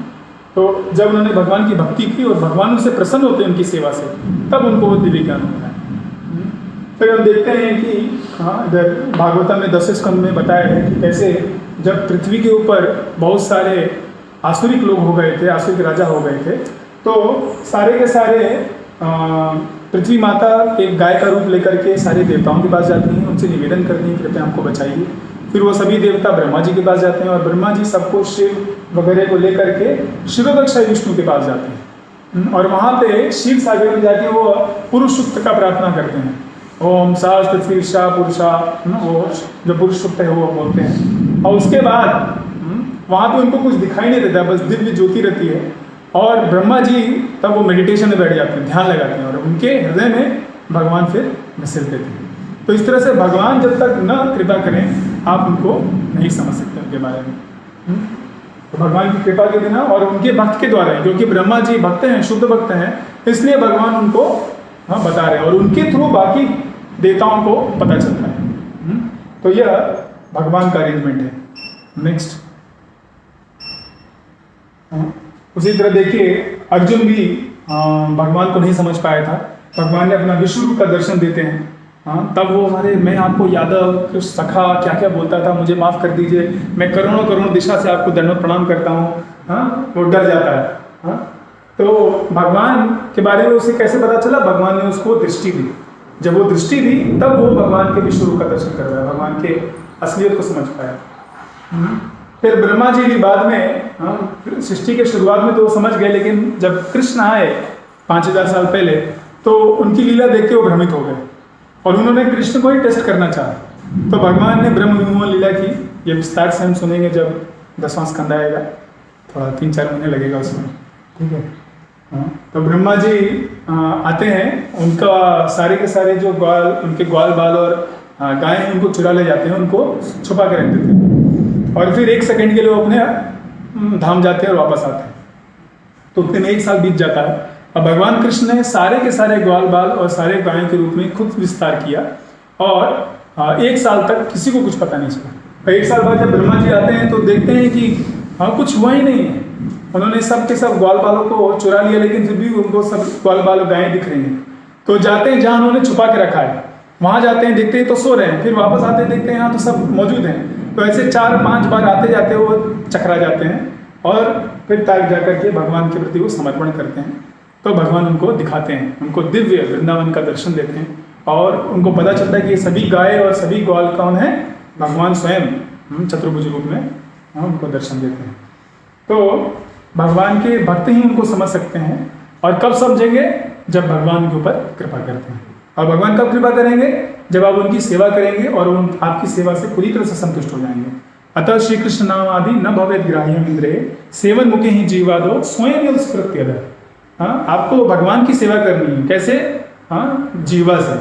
तो जब उन्होंने भगवान की भक्ति की और भगवान उनसे प्रसन्न होते हैं उनकी सेवा से, तब उनको वो दिव्य ज्ञान होता है। फिर हम देखते हैं कि इधर भागवतम में 10वें स्कंद में बताया है कि कैसे जब पृथ्वी के ऊपर बहुत सारे आसुरिक लोग हो गए थे, आसुरिक राजा हो गए थे, तो सारे के सारे पृथ्वी माता एक गाय का रूप लेकर के सारे देवताओं के पास जाती हैं, उनसे निवेदन करती हैं कृपया हमको बचाइए। फिर वो सभी देवता ब्रह्मा जी के पास जाते हैं और ब्रह्मा जी सबको शिव वगैरह को लेकर के शिरोदक्षाई विष्णु के पास जाते हैं, और वहाँ पे क्षीर सागर में जाके वो पुरुष सूक्त का प्रार्थना करते हैं। ओम सा पृथ्वी सा पुरुषा, वो जो पुरुष सूक्त है वो बोलते हैं। और उसके बाद वहाँ पे उनको कुछ दिखाई नहीं देता, बस दिव्य ज्योति रहती है, और ब्रह्मा जी तब वो मेडिटेशन में बैठ जाते हैं, ध्यान लगाते हैं, और उनके हृदय में भगवान फिर घसीट देते हैं। तो इस तरह से भगवान जब तक न कृपा करें आप उनको नहीं समझ सकते उनके बारे में। तो भगवान की कृपा के बिना और उनके भक्त के द्वारा है, क्योंकि ब्रह्मा जी भक्त हैं, शुद्ध भक्त हैं, इसलिए भगवान उनको बता रहे हैं और उनके थ्रू बाकी देवताओं को पता चलता है। तो यह भगवान का अरेंजमेंट है। नेक्स्ट, उसी तरह देखिए अर्जुन भी भगवान को नहीं समझ पाया था। भगवान ने अपना विश्व रूप का दर्शन देते हैं, तब वो हमारे मैं आपको यादव सखा क्या क्या बोलता था, मुझे माफ़ कर दीजिए, मैं करोड़ों करोड़ दिशा से आपको दंडवत प्रणाम करता हूँ, वो डर जाता है। तो भगवान के बारे में उसे कैसे पता चला? भगवान ने उसको दृष्टि दी। जब वो दृष्टि दी तब वो भगवान के विश्व रूप का दर्शन कर रहा है, भगवान के असलियत को समझ पाया। फिर ब्रह्मा जी भी बाद में सृष्टि के शुरुआत में तो वो समझ गए, लेकिन जब कृष्ण आए 5000 साल पहले तो उनकी लीला देख के वो भ्रमित हो गए और उन्होंने कृष्ण को ही टेस्ट करना चाहा। तो भगवान ने ब्रह्म विमोहन लीला की। ये विस्तार से हम सुनेंगे जब 10वां स्कंद आएगा, थोड़ा 3-4 महीने लगेगा उसमें, ठीक है। तो ब्रह्मा जी आते हैं, उनका सारे के सारे जो उनके ग्वाल बाल और गाय हैं उनको चुरा ले जाते हैं, उनको छुपा के रख देते हैं, और फिर 1 सेकंड के लिए वो अपने धाम जाते हैं और वापस आते हैं। तो उतने में 1 साल बीत जाता है। अब भगवान कृष्ण ने सारे के सारे ग्वाल बाल और सारे गायों के रूप में खुद विस्तार किया, और 1 साल तक किसी को कुछ पता नहीं चला। 1 साल बाद जब ब्रह्मा जी आते हैं तो देखते हैं कि कुछ हुआ ही नहीं है। उन्होंने सब के सब ग्वाल बालों को चुरा लिया, लेकिन फिर भी उनको सब ग्वाल बाल और गायें दिख रही हैं। तो जाते हैं जहाँ उन्होंने छुपा के रखा है, वहाँ जाते हैं, देखते हैं तो सो रहे हैं, फिर वापस आते हैं, देखते हैं यहाँ तो सब मौजूद हैं। तो ऐसे 4-5 बार आते जाते वो चकरा जाते हैं, और फिर तक जाकर के भगवान के प्रति वो समर्पण करते हैं। तो भगवान उनको दिखाते हैं, उनको दिव्य वृंदावन का दर्शन देते हैं, और उनको पता चलता है कि ये सभी गाय और सभी ग्वाल कौन है? भगवान स्वयं चतुर्भुज रूप में उनको दर्शन देते हैं। तो भगवान के भक्त ही उनको समझ सकते हैं, और कब समझेंगे? जब भगवान के ऊपर कृपा करते हैं। और भगवान कब कृपा करेंगे? जब आप उनकी सेवा करेंगे और उन आपकी सेवा से पूरी तरह से संतुष्ट हो जाएंगे। अतः श्री कृष्ण नाम आदि न भवेद ग्राह्यम इंद्रे सेवन मुखे ही जीवादो स्वयं स्फृत्यद। आपको भगवान की सेवा करनी है। कैसे? जीवा से।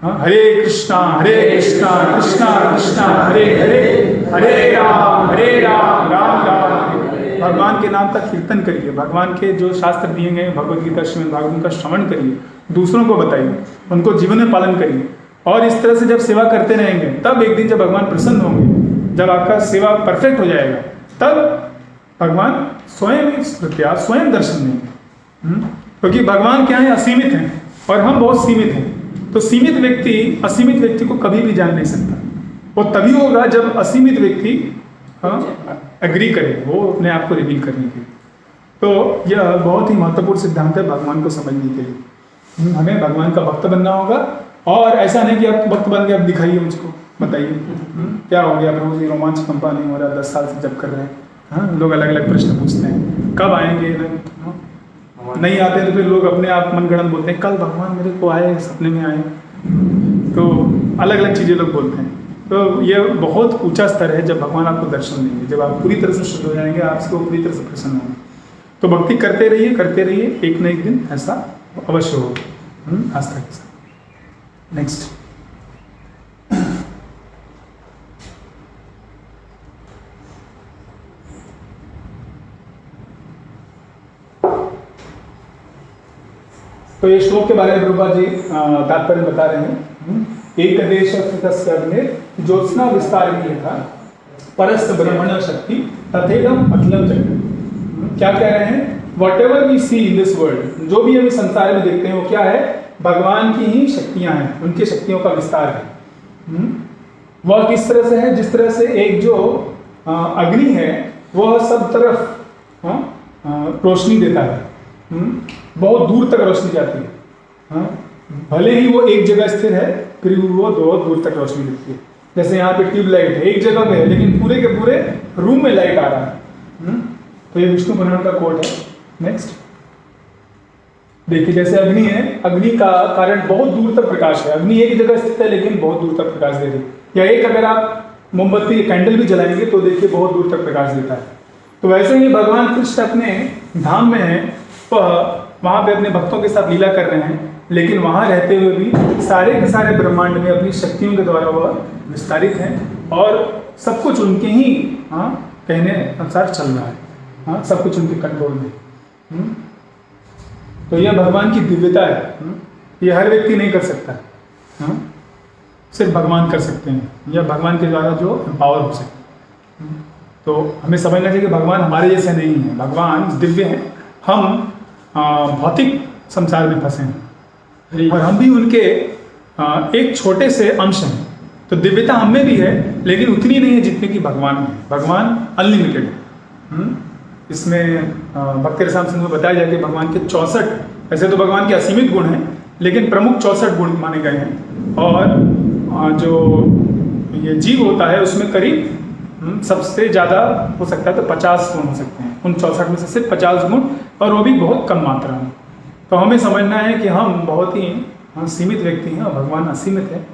हाँ, हरे कृष्णा कृष्णा कृष्णा हरे हरे, हरे राम राम राम हरे। भगवान के नाम का कीर्तन करिए, भगवान के जो शास्त्र दिए गए भगवद गीता श्रीमद् भागवत का श्रवण करिए, दूसरों को बताइए, उनको जीवन में पालन करिए। और इस तरह से जब सेवा करते रहेंगे तब एक दिन जब भगवान प्रसन्न होंगे, जब आपका सेवा परफेक्ट हो जाएगा, तब भगवान स्वयं दर्शन देंगे। क्योंकि भगवान क्या है, असीमित हैं और हम बहुत सीमित हैं। तो सीमित व्यक्ति असीमित व्यक्ति को कभी भी जान नहीं सकता। वो तभी होगा जब असीमित व्यक्ति एग्री करे वो अपने आप को रिवील करने के लिए। तो यह बहुत ही महत्वपूर्ण सिद्धांत है भगवान को समझने के लिए। हमें भगवान का भक्त बनना होगा, और ऐसा नहीं कि आप भक्त बन के आप दिखाइए मुझको, बताइए क्या हो गया प्रभु जी, रोमांच कंपा नहीं हो रहा, 10 साल से जब कर रहे हैं। हाँ, लोग अलग अलग प्रश्न पूछते हैं, कब आएंगे नहीं आते तो फिर लोग अपने आप मनगढ़ंत बोलते हैं, कल भगवान मेरे को आए, सपने में आए। तो अलग अलग चीज़ें लोग बोलते हैं। तो ये बहुत ऊंचा स्तर है जब भगवान आपको दर्शन देंगे, जब आप पूरी तरह से शुद्ध हो जाएंगे, आपसे वो पूरी तरह से प्रसन्न होंगे। तो भक्ति करते रहिए, एक न एक दिन ऐसा अवश्य होगा। आस्था के साथ नेक्स्ट। तो ये श्लोक के बारे में प्रभुपाद जी तात्पर्य बता रहे हैं। एक देश ज्योत्सना विस्तार था परस्त ब्रह्मण शक्ति तथेदम अखिलम जगत। क्या कह रहे हैं, whatever we see in this world, जो भी हम इस संसार में देखते हैं वो क्या है, भगवान की ही शक्तियां हैं, उनकी शक्तियों का विस्तार है। वह किस तरह से है, जिस तरह से एक जो अग्नि है वह सब तरफ रोशनी देता है, बहुत दूर तक रोशनी जाती है। हाँ, भले ही वो एक जगह स्थिर है फिर वो बहुत दूर तक रोशनी देती है। जैसे यहाँ पे ट्यूबलाइट है, एक जगह पे है लेकिन पूरे के पूरे रूम में लाइट आ रहा है। तो ये विष्णु पुराण का कोट है। नेक्स्ट देखिए, जैसे अग्नि है, अग्नि का कारण बहुत दूर तक प्रकाश है। अग्नि एक जगह स्थित है लेकिन बहुत दूर तक प्रकाश दे रही है। या एक अगर आप मोमबत्ती कैंडल भी जलाएंगे तो देखिए बहुत दूर तक प्रकाश देता है। तो वैसे ही भगवान कृष्ण अपने धाम में है, वह वहाँ पे अपने भक्तों के साथ लीला कर रहे हैं, लेकिन वहाँ रहते हुए भी सारे के सारे ब्रह्मांड में अपनी शक्तियों के द्वारा वह विस्तारित हैं और सब कुछ उनके ही कहने अनुसार चल रहा है। सब कुछ उनके कंट्रोल में। तो यह भगवान की दिव्यता है। यह हर व्यक्ति नहीं कर सकता, सिर्फ भगवान कर सकते हैं, या भगवान के द्वारा जो एम्पावर हो सकते। तो हमें समझना चाहिए कि भगवान हमारे जैसे नहीं है, भगवान दिव्य हैं, हम भौतिक संसार में फंसे हैं और हम भी उनके एक छोटे से अंश हैं। तो दिव्यता हम में भी है लेकिन उतनी नहीं है जितनी कि भगवान में। भगवान अनलिमिटेड है। इसमें भक्ति रसायन सिंह में बताया जाए कि भगवान के 64, ऐसे तो भगवान के असीमित गुण हैं लेकिन प्रमुख 64 गुण माने गए हैं। और जो ये जीव होता है उसमें करीब सबसे ज़्यादा हो सकता है तो 50 गुण हो सकते हैं। उन 64 में से सिर्फ 50 गुण, और वो भी बहुत कम मात्रा में। तो हमें समझना है कि हम बहुत ही सीमित व्यक्ति हैं और भगवान असीमित है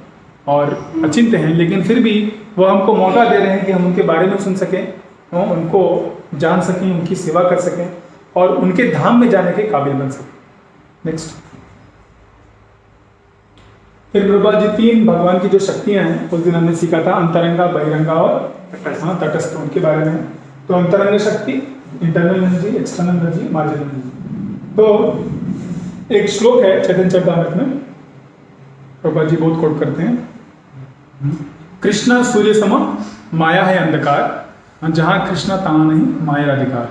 और अचिंत्य हैं, लेकिन फिर भी वो हमको मौका दे रहे हैं कि हम उनके बारे में सुन सकें, उनको जान सकें, उनकी सेवा कर सकें और उनके धाम में जाने के काबिल बन सकें। नेक्स्ट, फिर प्रभुपाद जी 3 भगवान की जो शक्तियां हैं उस दिन हमने सीखा था, अंतरंगा, बहिरंगा और तटस्थ, उनके बारे में। तो अंतरंग शक्ति, internal energy, external energy, marginal energy. तो एक श्लोक है चैतन्य चरितामृत में, प्रभुपाद जी बहुत कोट करते हैं, कृष्णा सूर्य सम माया है अंधकार, जहां कृष्णा तहां नहीं माया अधिकार।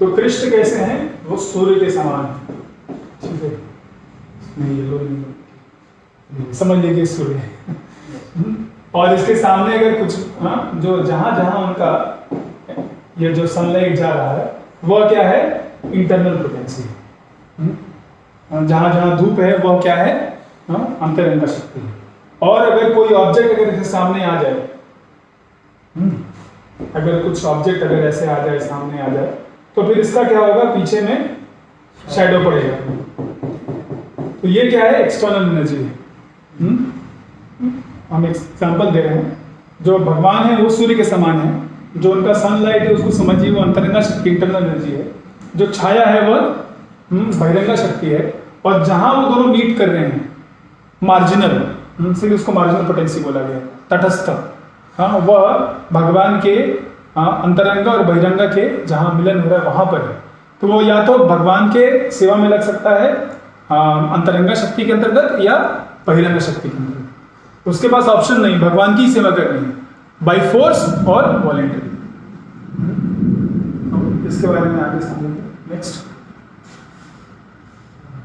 तो कृष्ण कैसे हैं, वो सूर्य के समान है। ठीक है, नहीं ये लोग नहीं समझ लीजिए सूर्य है। और इसके सामने अगर कुछ जो जहां जहां उनका ये जो सनलाइट जा रहा है वह क्या है, इंटरनल पोटेंसी है। जहां जहां धूप है वह क्या है, अंतरंग शक्ति है। और अगर कोई ऑब्जेक्ट अगर इसके सामने आ जाए, अगर कुछ ऑब्जेक्ट अगर ऐसे आ जाए, सामने आ जाए, तो फिर इसका क्या होगा, पीछे में शैडो पड़ेगा। तो ये क्या है, एक्सटर्नल एनर्जी है। हम एग्जाम्पल दे रहे हैं। जो भगवान है वो सूर्य के समान है, जो उनका सनलाइट है उसको समझिए वो अंतरंगा शक्ति, इंटरनल एनर्जी है। जो छाया है वह बहिरंगा शक्ति है। और जहां वो दोनों मीट कर रहे हैं, मार्जिनल, इसलिए उसको मार्जिनल पोटेंसी बोला गया, तटस्थ, हाँ, वह भगवान के अंतरंगा और बहिरंगा के जहाँ मिलन हो रहा है वहाँ पर है। तो वो या तो भगवान के सेवा में लग सकता है अंतरंगा शक्ति के अंतर्गत या बहिरंगा शक्ति के अंतर्गत। उसके पास ऑप्शन नहीं, भगवान की सेवा करनी है बाई फोर्स और वॉलेंटरी। इसके बारे में आगे समझेंगे। नेक्स्ट,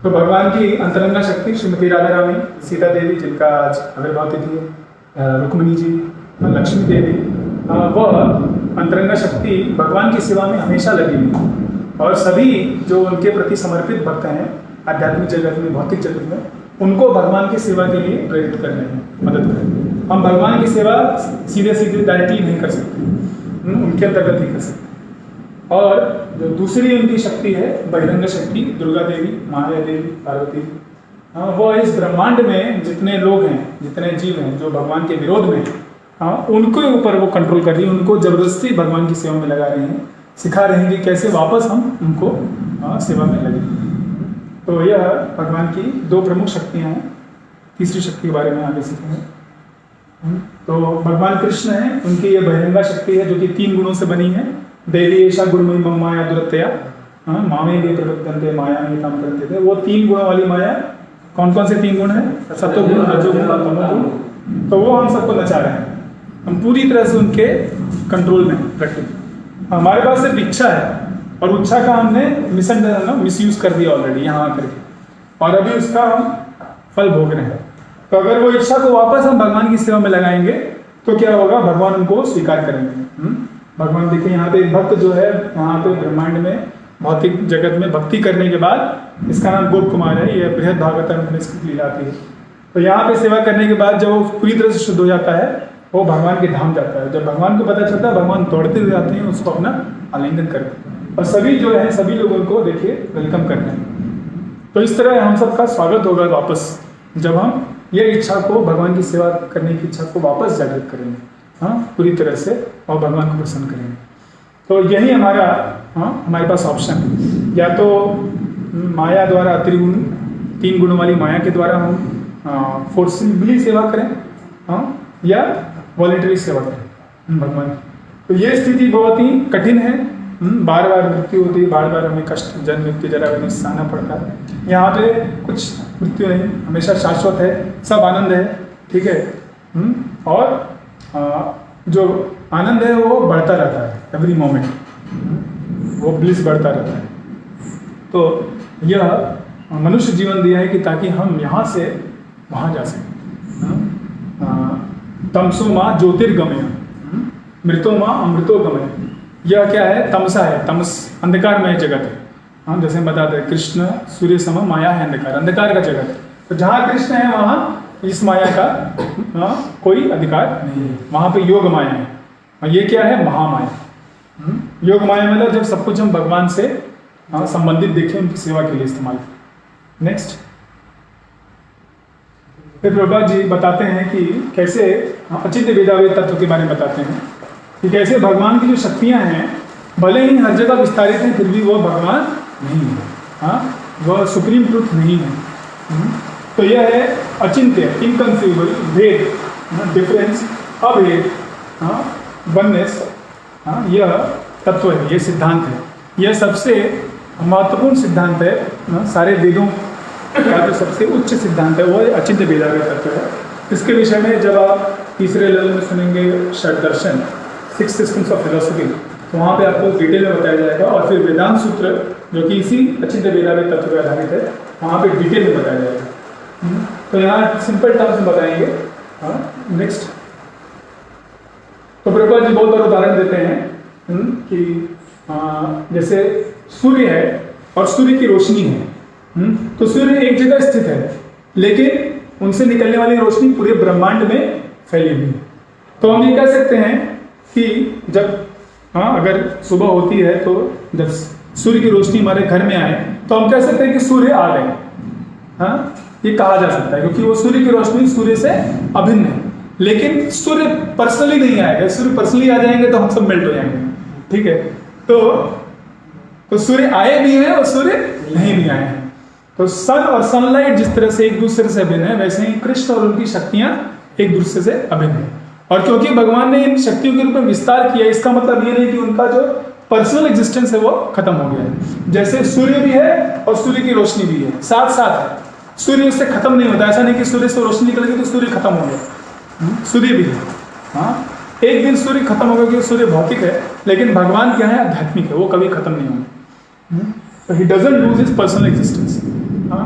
तो भगवान की अंतरंगा शक्ति श्रीमती राधा रानी, सीता देवी जिनका आज आविर्भाव तिथि है, रुक्मिणी जी, लक्ष्मी देवी, वह अंतरंगा शक्ति भगवान की सेवा में हमेशा लगी हुई। और सभी जो उनके प्रति समर्पित भक्त हैं आध्यात्मिक जगत में, भौतिक जगत में, उनको भगवान की सेवा के लिए प्रेरित कर रहे हैं, मदद कर रहे हैं। हम भगवान की सेवा सीधे सीधे डायरेक्टली नहीं कर सकते, उनके अंतर्गत ही कर सकते। और जो दूसरी उनकी शक्ति है बहिरंग शक्ति, दुर्गा देवी, माया देवी, पार्वती, वो इस ब्रह्मांड में जितने लोग हैं, जितने जीव हैं जो भगवान के विरोध में, उनके ऊपर वो कंट्रोल कर रही है, उनको जबरदस्ती भगवान की सेवा में लगा रही हैं, सिखा रही हैं कि कैसे वापस हम उनको सेवा में लगे। तो यह भगवान की दो प्रमुख शक्तियाँ हैं। तीसरी शक्ति के बारे में आगे सीखेंगे। तो भगवान कृष्ण हैं, उनकी ये बहिरंगा शक्ति है जो कि 3 गुणों से बनी है। देवी ऐसा गुणमयी मम माया दुरत्या, मामे भी प्रबद्धन्ते माया में काम करते थे। वो 3 गुणों वाली माया, कौन कौन से 3 गुण हैं? सत्वगुण, रजोगुण और तमोगुण। तो वो हम सबको नचा रहे हैं, हम पूरी तरह से उनके कंट्रोल में रखें। हमारे पास सिर्फ इच्छा है और इच्छा का हमने मिसयूज कर दिया ऑलरेडी यहाँ आकर के, और अभी उसका हम फल भोग रहे हैं। तो अगर वो इच्छा को वापस हम भगवान की सेवा में लगाएंगे तो क्या होगा? भगवान उनको स्वीकार करेंगे। भगवान देखिए यहाँ पे एक भक्त जो है, यहाँ पे ब्रह्मांड में भौतिक जगत में भक्ति करने के बाद, इसका नाम गोप कुमार है, ये बृहद भागवतम में इसकी लीला आती है। तो यहाँ पे सेवा करने के बाद जब वो पूरी तरह से शुद्ध हो जाता है, वो भगवान के धाम जाता है। जब भगवान को पता चलता है, भगवान दौड़ते हुए आते हैं, उसको अपना आलिंगन करते हैं, और सभी जो है सभी लोगों को देखिए वेलकम करते हैं। तो इस तरह हम सबका स्वागत होगा वापस, जब हम ये इच्छा को, भगवान की सेवा करने की इच्छा को वापस जागृत करेंगे, पूरी तरह से, और भगवान को प्रसन्न करेंगे। तो यही हमारा हमारे पास ऑप्शन है, या तो माया द्वारा, त्रिगुण 3 गुणों वाली माया के द्वारा हम फोर्सफुली सेवा करें, या वॉलेंटरी सेवा करें भगवान। तो ये स्थिति बहुत ही कठिन है, बार बार मृत्यु होती है, बार बार हमें कष्ट, जन्म मृत्यु जरा भी सहना पड़ता है। यहाँ पे कुछ मृत्यु नहीं, हमेशा शाश्वत है, सब आनंद है, ठीक है। और जो आनंद है वो बढ़ता रहता है, एवरी मोमेंट वो ब्लिस बढ़ता रहता है। तो यह मनुष्य जीवन दिया है कि ताकि हम यहाँ से वहाँ जा सकें। तमसो माँ ज्योतिर्गमय, मृतो माँ अमृतो गमय। यह क्या है? तमसा है, तमस अंधकारमय जगत है। हम जैसे हम बताते हैं, कृष्ण सूर्य सम, माया है अंधकार, अंधकार का जगत है। तो जहाँ कृष्ण है वहाँ इस माया का कोई अधिकार नहीं है, वहाँ पे योग माया है। और ये क्या है? महामाया। योग माया मतलब जब सब कुछ हम भगवान से संबंधित देखें, उनकी सेवा के लिए इस्तेमाल करें। नेक्स्ट, फिर प्रभुपाद जी बताते हैं कि कैसे अचिंत्य वेदावेद तत्व के बारे में बताते हैं कि कैसे भगवान की जो शक्तियाँ हैं, भले ही हर जगह विस्तारित हैं, फिर भी वो भगवान नहीं है, वह सुप्रीम ट्रुथ नहीं है। तो यह है अचिंत्य, इनकन्फ्यूजेबल, भेद, डिफरेंस, अभेद, वननेस, यह तत्व है, यह सिद्धांत है। यह सबसे महत्वपूर्ण सिद्धांत है, सारे वेदों का जो सबसे उच्च सिद्धांत है वो अचिंत्य वेदावेद तत्व है। इसके विषय में जब आप तीसरे लेवल में सुनेंगे षड दर्शन, 6 सिस्टम्स ऑफ फिलोसफी, तो वहाँ पे आपको डिटेल में बताया जाएगा। और फिर वेदांत सूत्र जो कि इसी अचिंत्य वेदावेद तत्व पर आधारित है, वहाँ पे डिटेल में बताया जाएगा। तो यहाँ सिंपल टर्म्स में बताएंगे। नेक्स्ट, तो प्रभुपाद जी बहुत बार उदाहरण देते हैं कि जैसे सूर्य है और सूर्य की रोशनी है, तो सूर्य एक जगह स्थित है, लेकिन उनसे निकलने वाली रोशनी पूरे ब्रह्मांड में फैली हुई है। तो हम ये कह सकते हैं कि जब अगर सुबह होती है, तो जब सूर्य की रोशनी हमारे घर में आए, तो हम कह सकते हैं कि सूर्य आ गए। ये कहा जा सकता है, क्योंकि वो सूर्य की रोशनी सूर्य से अभिन्न है। लेकिन सूर्य पर्सनली नहीं आएगा। सूर्य पर्सनली आ जाएंगे तो हम सब मेल्ट हो जाएंगे, ठीक है। तो सूर्य आए भी हैं और सूर्य नहीं भी आए हैं। तो सन और सनलाइट जिस तरह से एक दूसरे से अभिन्न है, वैसे ही कृष्ण और उनकी शक्तियां एक दूसरे से अभिन्न है। और क्योंकि भगवान ने इन शक्तियों के रूप में विस्तार किया, इसका मतलब ये नहीं कि उनका जो पर्सनल एग्जिस्टेंस है वो खत्म हो गया है। जैसे सूर्य भी है और सूर्य की रोशनी भी है, साथ साथ है। सूर्य उससे खत्म नहीं होता, ऐसा नहीं कि सूर्य से रोशनी निकल गई तो सूर्य खत्म हो गया। सूर्य भी है, हाँ, एक दिन सूर्य खत्म होगा क्योंकि सूर्य भौतिक है, लेकिन भगवान क्या है, आध्यात्मिक है, वो कभी खत्म नहीं होंगे। तो he doesn't lose his personal existence. हाँ,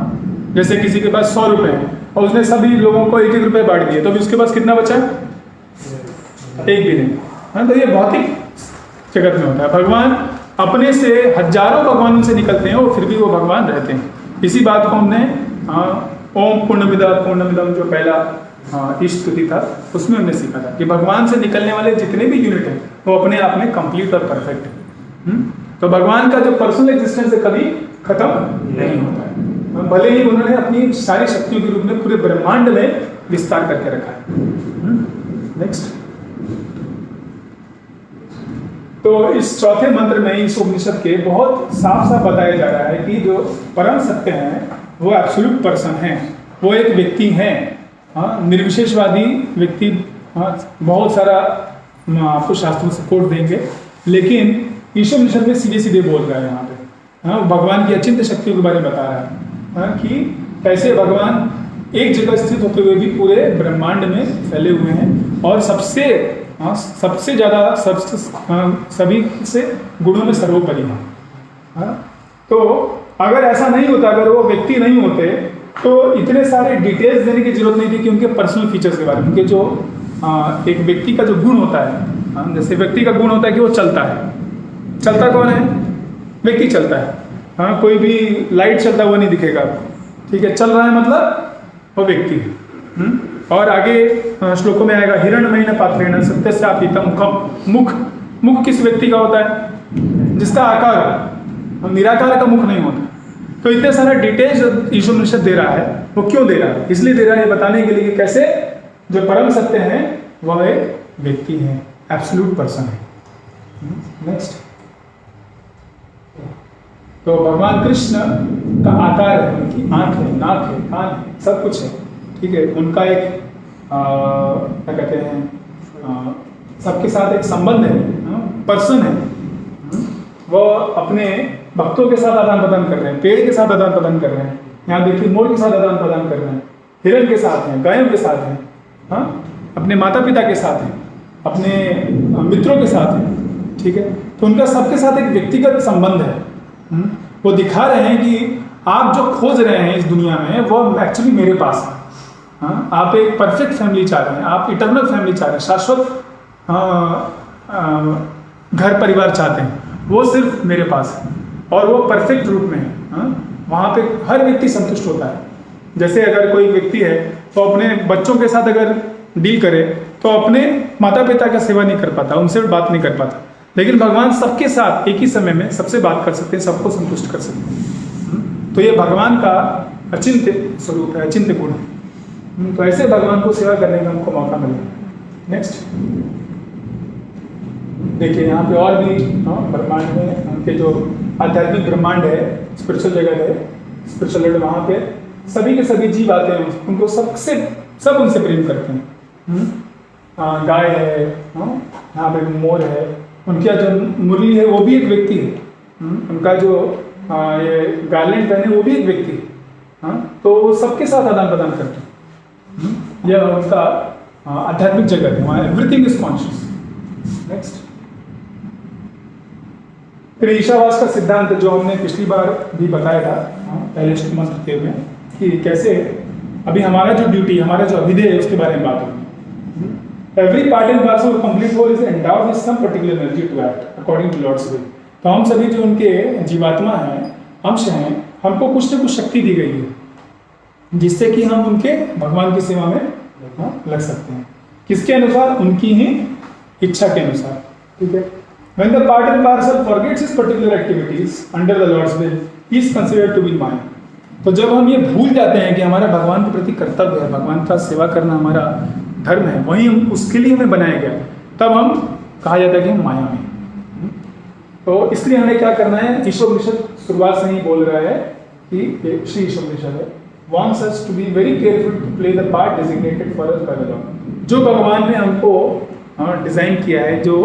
जैसे किसी के पास 100 रुपए हैं और उसने सभी लोगों को 1-1 रुपए बांट दिए, तो अभी उसके पास कितना बचा? एक भी नहीं। हाँ, तो ये भौतिक जगत में होता है। भगवान अपने से हजारों भगवानों से निकलते हैं और फिर भी वो भगवान रहते हैं। इसी बात को हमने ओम पूर्णमिदम जो पहला इष्ट स्तुति था उसमें हमने सीखा था कि भगवान से निकलने वाले जितने भी यूनिट हैं वो अपने आप में कंप्लीट और परफेक्ट है। तो भगवान का जो पर्सनल एग्जिस्टेंस है कभी खत्म नहीं होता है, भले ही उन्होंने अपनी सारी शक्तियों के रूप में पूरे ब्रह्मांड में विस्तार करके रखा है। नेक्स्ट, तो इस चौथे मंत्र में इस उपनिषद के बहुत साफ साफ बताया जा रहा है कि जो परम सत्य है वो एब्सोल्यूट पर्सन है, वो एक व्यक्ति है। हाँ, निर्विशेषवादी व्यक्ति, हाँ, बहुत सारा आपको शास्त्रों से कोट देंगे, लेकिन ईश्वर उपनिषद में सीधे सीधे बोल रहा है यहाँ पे। हाँ, भगवान की अचिंत्य शक्तियों के बारे में बता रहा है। हाँ, कि कैसे भगवान एक जगह स्थित होते हुए भी पूरे ब्रह्मांड में फैले हुए हैं और सबसे ज्यादा सभी से गुणों में सर्वोपरि है। हाँ, तो अगर ऐसा नहीं होता, अगर वो व्यक्ति नहीं होते तो इतने सारे डिटेल्स देने की जरूरत नहीं थी कि उनके पर्सनल फीचर्स के बारे में। उनके जो एक व्यक्ति का जो गुण होता है, जैसे व्यक्ति का गुण होता है कि वो चलता है। चलता कौन है? व्यक्ति चलता है। हाँ, कोई भी लाइट चलता हुआ नहीं दिखेगा, ठीक है, चल रहा है मतलब वो व्यक्ति है। और आगे श्लोकों में आएगा हिरण्मयेन पात्रेण सत्यस्यापीतं मुखम। मुख किस व्यक्ति का होता है? जिसका आकार, निराकार का मुख नहीं होता। तो इतने सारा डिटेल्स ईश्वर उपनिषद दे रहा है। वो क्यों दे रहा है? इसलिए दे रहा है बताने के लिए कि कैसे जो परम सत्य है वह एक व्यक्ति है, एब्सोल्यूट पर्सन है। नेक्स्ट, तो भगवान कृष्ण का आकार है, उनकी आंख है, नाक है, कान है, सब कुछ है, ठीक है। उनका एक क्या कहते हैं, सबके साथ एक संबंध है, पर्सन है। वो अपने भक्तों के साथ आदान प्रदान कर रहे हैं, पेड़ के साथ आदान प्रदान कर रहे हैं, यहाँ देखिए मोर के साथ आदान प्रदान कर रहे हैं, हिरण के साथ हैं, गायों के साथ हैं, हाँ, अपने माता पिता के साथ हैं, अपने मित्रों के साथ हैं, ठीक है। तो उनका सबके साथ एक व्यक्तिगत संबंध है। वो दिखा रहे हैं कि आप जो खोज रहे हैं इस दुनिया में वो एक्चुअली मेरे पास है। हाँ, आप एक परफेक्ट फैमिली चाह रहे हैं, आप इटर्नल फैमिली चाह रहे हैं, शाश्वत घर परिवार चाहते हैं, वो सिर्फ मेरे पास है और वो परफेक्ट रूप में है। हाँ, वहाँ पे हर व्यक्ति संतुष्ट होता है। जैसे अगर कोई व्यक्ति है तो अपने बच्चों के साथ अगर डील करे तो अपने माता पिता का सेवा नहीं कर पाता, उनसे बात नहीं कर पाता, लेकिन भगवान सबके साथ एक ही समय में सबसे बात कर सकते हैं, सबको संतुष्ट कर सकते हैं। तो ये भगवान का अचिंत्य स्वरूप है, अचिंत्य गुण है। तो ऐसे भगवान को सेवा करने का हमको मौका मिले। नेक्स्ट देखिए, यहाँ पे और भी ब्रह्मांड में उनके जो आध्यात्मिक ब्रह्मांड है, स्पिरिचुअल जगह है, स्पिरिचुअल वर्ल्ड, वहाँ पे सभी के सभी जीव आते हैं, उनको सब उनसे प्रेम करते हैं। गाय है, यहाँ पे मोर है, उनका जो मुरली है वो भी एक व्यक्ति है, उनका जो ये गार्लैंड पहने वो भी एक व्यक्ति है। हाँ, तो वो सबके साथ आदान प्रदान करते हैं। यह उनका आध्यात्मिक जगत है, वहाँ एवरीथिंग इज कॉन्शियस। नेक्स्ट, फिर ईशावास का सिद्धांत जो हमने पिछली बार भी बताया था पहले मंत्र के में, कि कैसे अभी हमारा जो ड्यूटी, हमारा जो अभिधेय है उसके बारे में बात होगी। Every part and parcel of complete whole is endowed with some particular energy to act according to Lord's will. तो हम सभी जो उनके जीवात्मा हैं, अंश हैं, हमको कुछ न कुछ शक्ति दी गई है जिससे कि हम उनके भगवान की सेवा में लग सकते हैं। किसके अनुसार? उनकी ही इच्छा के अनुसार, ठीक है। When the part and parcel forgets his particular activities under the Lord's will, he is considered to be mine. तो जब हम ये भूल जाते हैं कि हमारा भगवान के प्रति कर्तव्य है, भगवान का सेवा करना हमारा धर्म है वही उसके लिए हमें बनाया गया, तब हम कहा जाता है कि हम माया में हैं। तो इसलिए हमें क्या करना है, ईशोपनिषद शुरुआत से ही बोल रहा है कि श्री ईशोपनिषद है wants us to be very careful to play the part designated for us by the Lord। जो भगवान ने हमको डिज़ाइन किया है, जो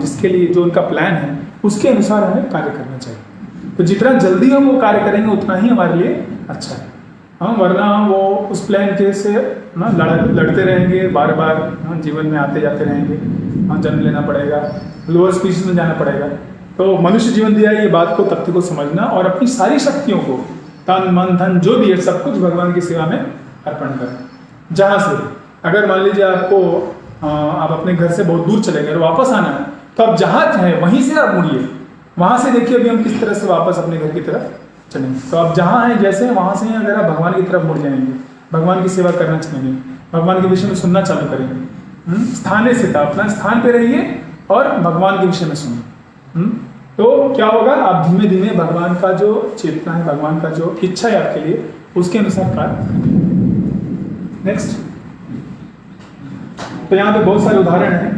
जिसके लिए जो उनका प्लान है उसके अनुसार हमें कार्य करना चाहिए। तो जितना जल्दी हम वो कार्य करेंगे उतना ही हमारे लिए अच्छा है। वरना वो उस प्लान के से लड़ते रहेंगे, बार बार जीवन में आते जाते रहेंगे, जन्म लेना पड़ेगा, लोअर स्पीशीज में जाना पड़ेगा। तो मनुष्य जीवन दिया है, ये बात को तथ्य को समझना और अपनी सारी शक्तियों को, तन मन धन जो भी है सब कुछ भगवान की सेवा में अर्पण करना। जहाँ से अगर मान लीजिए आपको आप अपने घर से बहुत दूर चले गए और वापस आना है, तो आप जहाँ है वहीं से आप मुड़िए, वहाँ से देखिए अभी हम किस तरह से वापस अपने घर की तरफ चलेंगे। तो आप जहाँ हैं जैसे वहाँ से ही अगर आप भगवान की तरफ मुड़ जाएंगे, भगवान की सेवा करना चाहेंगे, भगवान के विषय में सुनना चालू करेंगे, स्थाने से अपना स्थान पे रहिए और भगवान के विषय में सुनिए, तो क्या होगा, आप धीमे धीमे भगवान का जो चेतना है, भगवान का जो इच्छा है आपके लिए, उसके अनुसार कार्य करेंगे। नेक्स्ट, तो यहाँ पे बहुत सारे उदाहरण हैं।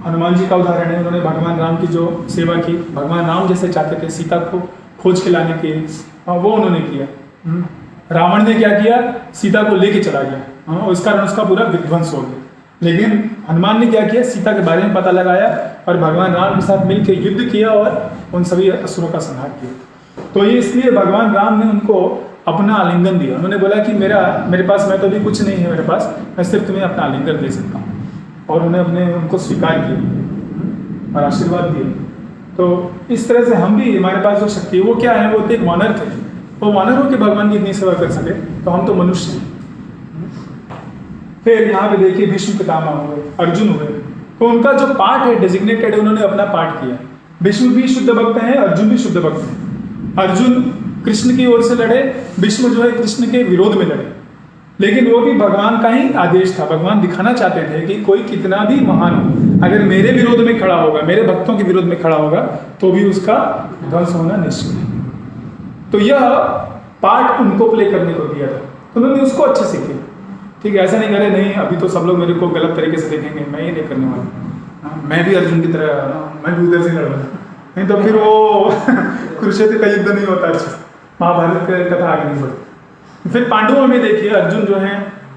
हनुमान जी का उदाहरण है, उन्होंने भगवान राम की जो सेवा की, भगवान राम जैसे चाहते थे सीता को खोज के लाने के, वो उन्होंने किया। रावण ने क्या किया, सीता को लेके चला गया, इस कारण उसका पूरा विध्वंस हो गया। लेकिन हनुमान ने क्या किया, सीता के बारे में पता लगाया और भगवान राम के साथ मिलकर युद्ध किया और उन सभी असुरों का संहार किया। तो ये इसलिए भगवान राम ने उनको अपना आलिंगन दिया। उन्होंने बोला कि मेरे पास, मैं तो अभी कुछ नहीं है मेरे पास, मैं सिर्फ तुम्हें अपना आलिंगन दे सकता हूँ। और उन्हें उनको स्वीकार किया और आशीर्वाद दिए। तो इस तरह से हम भी, हमारे पास जो शक्ति है वो क्या है, वो तो एक वानर थे, वो वानर हो के भगवान की इतनी सेवा कर सके, तो हम तो मनुष्य हैं। फिर यहाँ पे देखिए भीष्म पितामह हुए, अर्जुन हुए, तो उनका जो पार्ट है डेजिग्नेटेड है, उन्होंने अपना पार्ट किया। भीष्म भी शुद्ध भक्त हैं, अर्जुन भी शुद्ध भक्त हैं। अर्जुन कृष्ण की ओर से लड़े, भीष्म जो है कृष्ण के विरोध में लड़े, लेकिन वो भी भगवान का ही आदेश था। भगवान दिखाना चाहते थे कि कोई कितना भी महान हो, अगर मेरे विरोध में खड़ा होगा, मेरे भक्तों के विरोध में खड़ा होगा, तो भी उसका ध्वंस होना निश्चित है। तो यह पार्ट उनको प्ले करने को दिया था, तो उन्होंने उसको अच्छे से किया। ठीक है, ऐसा नहीं करे, नहीं अभी तो सब लोग मेरे को गलत तरीके से देखेंगे, मैं ये नहीं करने वाला, मैं भी अर्जुन की तरह, मैं भी उधर से लड़ूंगा, नहीं तो फिर वो कुरुक्षेत्र का युद्ध नहीं होता, अच्छे महाभारत की कथा आगे नहीं बढ़ती। फिर पांडवों में देखिए, अर्जुन जो है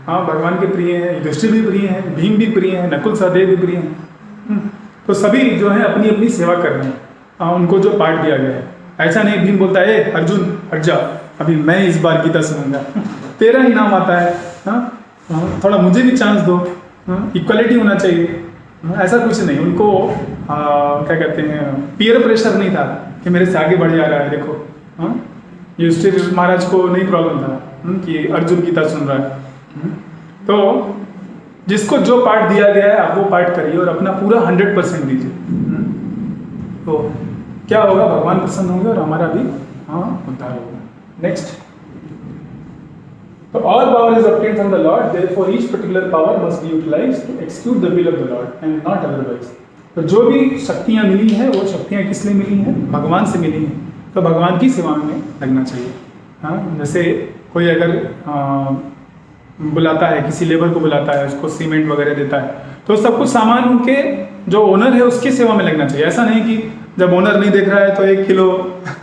भगवान के प्रिय हैं, युधिष्ठिर भी प्रिय हैं, भीम भी प्रिय हैं, नकुल सहदेव भी प्रिय हैं। तो सभी जो है अपनी अपनी सेवा कर रहे हैं, उनको जो पार्ट दिया गया है। ऐसा नहीं भीम बोलता है अर्जुन हट जा, अभी मैं इस बार गीता सुनूंगा, तेरा ही नाम आता है, थोड़ा मुझे भी चांस दो, इक्वलिटी होना चाहिए। ऐसा कुछ नहीं, उनको क्या कहते हैं, पीयर प्रेशर नहीं था कि मेरे से आगे बढ़ जा रहा है। देखो युधिष्ठिर महाराज को नहीं प्रॉब्लम था कि अर्जुन गीता सुन रहा है। तो जिसको जो पार्ट दिया गया है आप वो पार्ट करिए और अपना पूरा 100% दीजिए, तो क्या होगा, भगवान प्रसन्न होंगे और हमारा भी उद्धार होगा। नेक्स्ट, तो all power is obtained from the Lord, therefore each particular power must be utilized to execute the will of the Lord and not otherwise। तो जो भी शक्तियाँ मिली हैं वो शक्तियाँ किस लिए मिली हैं, भगवान से मिली हैं, तो भगवान की सेवा में लगना चाहिए। जैसे कोई अगर बुलाता है, किसी लेबर को बुलाता है, उसको सीमेंट वगैरह देता है, तो सब कुछ सामान उनके जो ओनर है उसकी सेवा में लगना चाहिए। ऐसा नहीं कि जब ओनर नहीं देख रहा है तो 1 किलो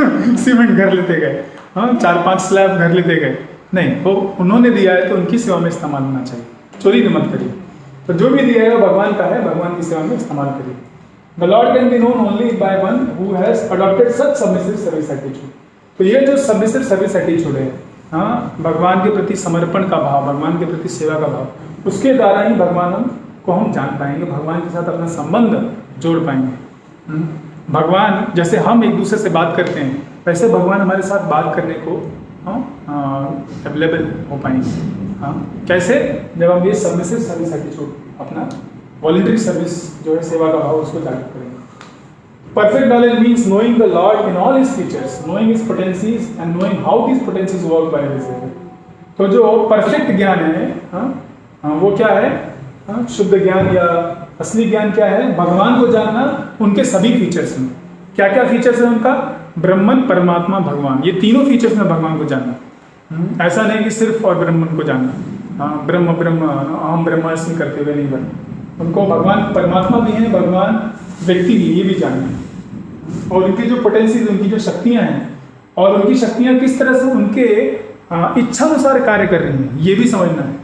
सीमेंट घर लेते गए, 4-5 स्लैब घर लेते गए, नहीं, वो उन्होंने दिया है तो उनकी सेवा में इस्तेमाल होना चाहिए, चोरी मत करिए। तो जो भी दिया है वो भगवान का है, भगवान की सेवा में इस्तेमाल करिए। The Lord can be known only by one who has adopted such submissive service attitude। तो ये जो submissive service attitude है, भगवान के प्रति समर्पण का भाव, भगवान के प्रति सेवा का भाव, उसके द्वारा ही भगवान को हम जान पाएंगे, भगवान के साथ अपना संबंध जोड़ पाएंगे। भगवान जैसे हम एक दूसरे से बात करते हैं, वैसे भगवान हमारे साथ बात करने को अवेलेबल हो पाएंगे। कैसे, जब हम ये सबमिसिव सर्विस एटीट्यूड, अपना वॉलंटरी सर्विस जो है, सेवा का भाव, उसको जागृत करेंगे। Perfect knowledge means knowing the Lord in all his features, knowing his potencies and knowing how this potencies work by his will. तो जो परफेक्ट ज्ञान है वो क्या है, शुद्ध ज्ञान या असली ज्ञान क्या है, भगवान को जानना, उनके सभी फीचर्स में। क्या क्या फीचर्स है उनका, ब्रह्मन, परमात्मा, भगवान, ये तीनों फीचर्स में भगवान को जानना। ऐसा नहीं कि सिर्फ और ब्रह्मन को जानना, हाँ, ब्रह्म ब्रह्म अहम ब्रह्मास्मि करते हुए नहीं बने। उनको भगवान परमात्मा भी हैं, भगवान व्यक्ति भी, ये भी जानना है। और उनकी जो पोटेंशियल, उनकी जो शक्तियाँ हैं, और उनकी शक्तियाँ किस तरह से उनके इच्छानुसार कार्य कर रही हैं, ये भी समझना है।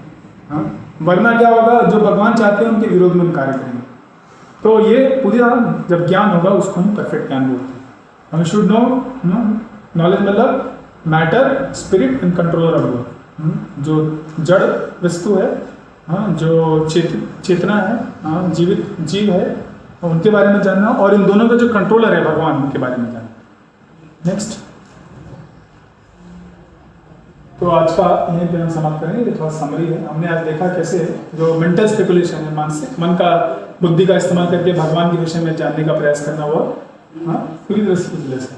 हाँ, वरना क्या होगा, जो भगवान चाहते हैं उनके विरोध में हम कार्य करेंगे। तो ये पूरा जब ज्ञान होगा उसको हम परफेक्ट ज्ञान बोलते हैं। हम शुड नो, नॉलेज मतलब matter, spirit and controller of both. जो जड़ वस्तु है, हाँ, जो चेतना है, हाँ, जीवित जीव है, उनके बारे में जानना, और इन दोनों का जो कंट्रोलर है भगवान, उनके बारे में जानना। नेक्स्ट, तो आज का यहीं पे हम समाप्त करेंगे। ये थोड़ा समरी है। हमने आज देखा कैसे जो मेंटल स्पेकुलेशन है, मानसिक मन का, बुद्धि का इस्तेमाल करके भगवान के विषय में जानने का प्रयास करना हुआ, हाँ, पूरी तरह से useless है।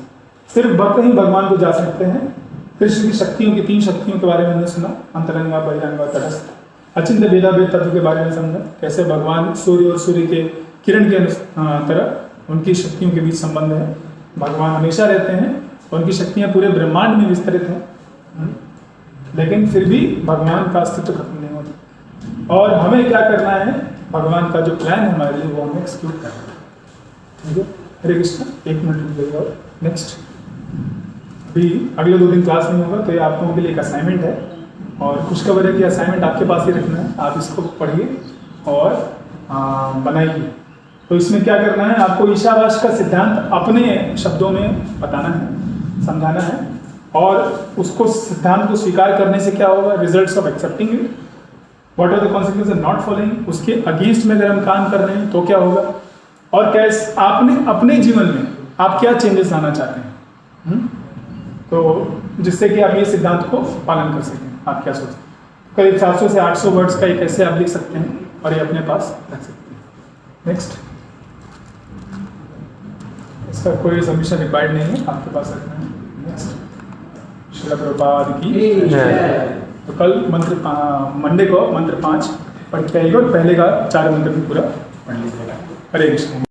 सिर्फ भक्त ही भगवान को जा सकते हैं। कृष्ण की शक्तियों की 3 शक्तियों के बारे में हमने सुना, अंतरंगा, बहिरंगा, तटस्थ। अचिंत्य भेदाभेद तत्व के बारे में समझा, कैसे भगवान सूर्य और सूर्य के किरण के तरह उनकी शक्तियों के बीच संबंध है। भगवान हमेशा रहते हैं, उनकी शक्तियाँ पूरे ब्रह्मांड में विस्तरित हैं, लेकिन फिर भी भगवान का अस्तित्व खत्म नहीं होता। और हमें क्या करना है, भगवान का जो प्लान है हमारे लिए, वो हमें एक्सिक्यूट करना है। ठीक है, हरे कृष्ण। 1 मिनट रुक जाइए और नेक्स्ट। अभी अगले 2 दिन क्लास नहीं होगा, तो ये आप लोगों के लिए एक असाइनमेंट है, और खुशखबर है कि असाइनमेंट आपके पास ही रखना है। आप इसको पढ़िए और बनाइए। तो इसमें क्या करना है, आपको ईशावास का सिद्धांत अपने शब्दों में बताना है, समझाना है, और उसको सिद्धांत को स्वीकार करने से क्या होगा, results of accepting it, what are the consequences of not following, उसके अगेंस्ट में अगर हम काम कर रहे हैं तो क्या होगा, और कैसे आपने अपने जीवन में आप क्या चेंजेस लाना चाहते हैं, तो जिससे कि आप ये सिद्धांत को पालन कर सकें। आप क्या सोचते हैं? करीब 700 से 800 वर्ड्स का एक ऐसे आप लिख सकते हैं और ये अपने पास रख सकते हैं। नेक्स्ट, इसका कोई सबमिशन रिक्वायर्ड नहीं है, आपके पास रखना है। नेक्स्ट, श्रील प्रभुपाद की जय। तो कल मंडे को मंत्र 5 पढ़ के आइएगा, और पहले का 4 मंत्र भी पूरा पढ़ लीजिएगा। हरे कृष्ण।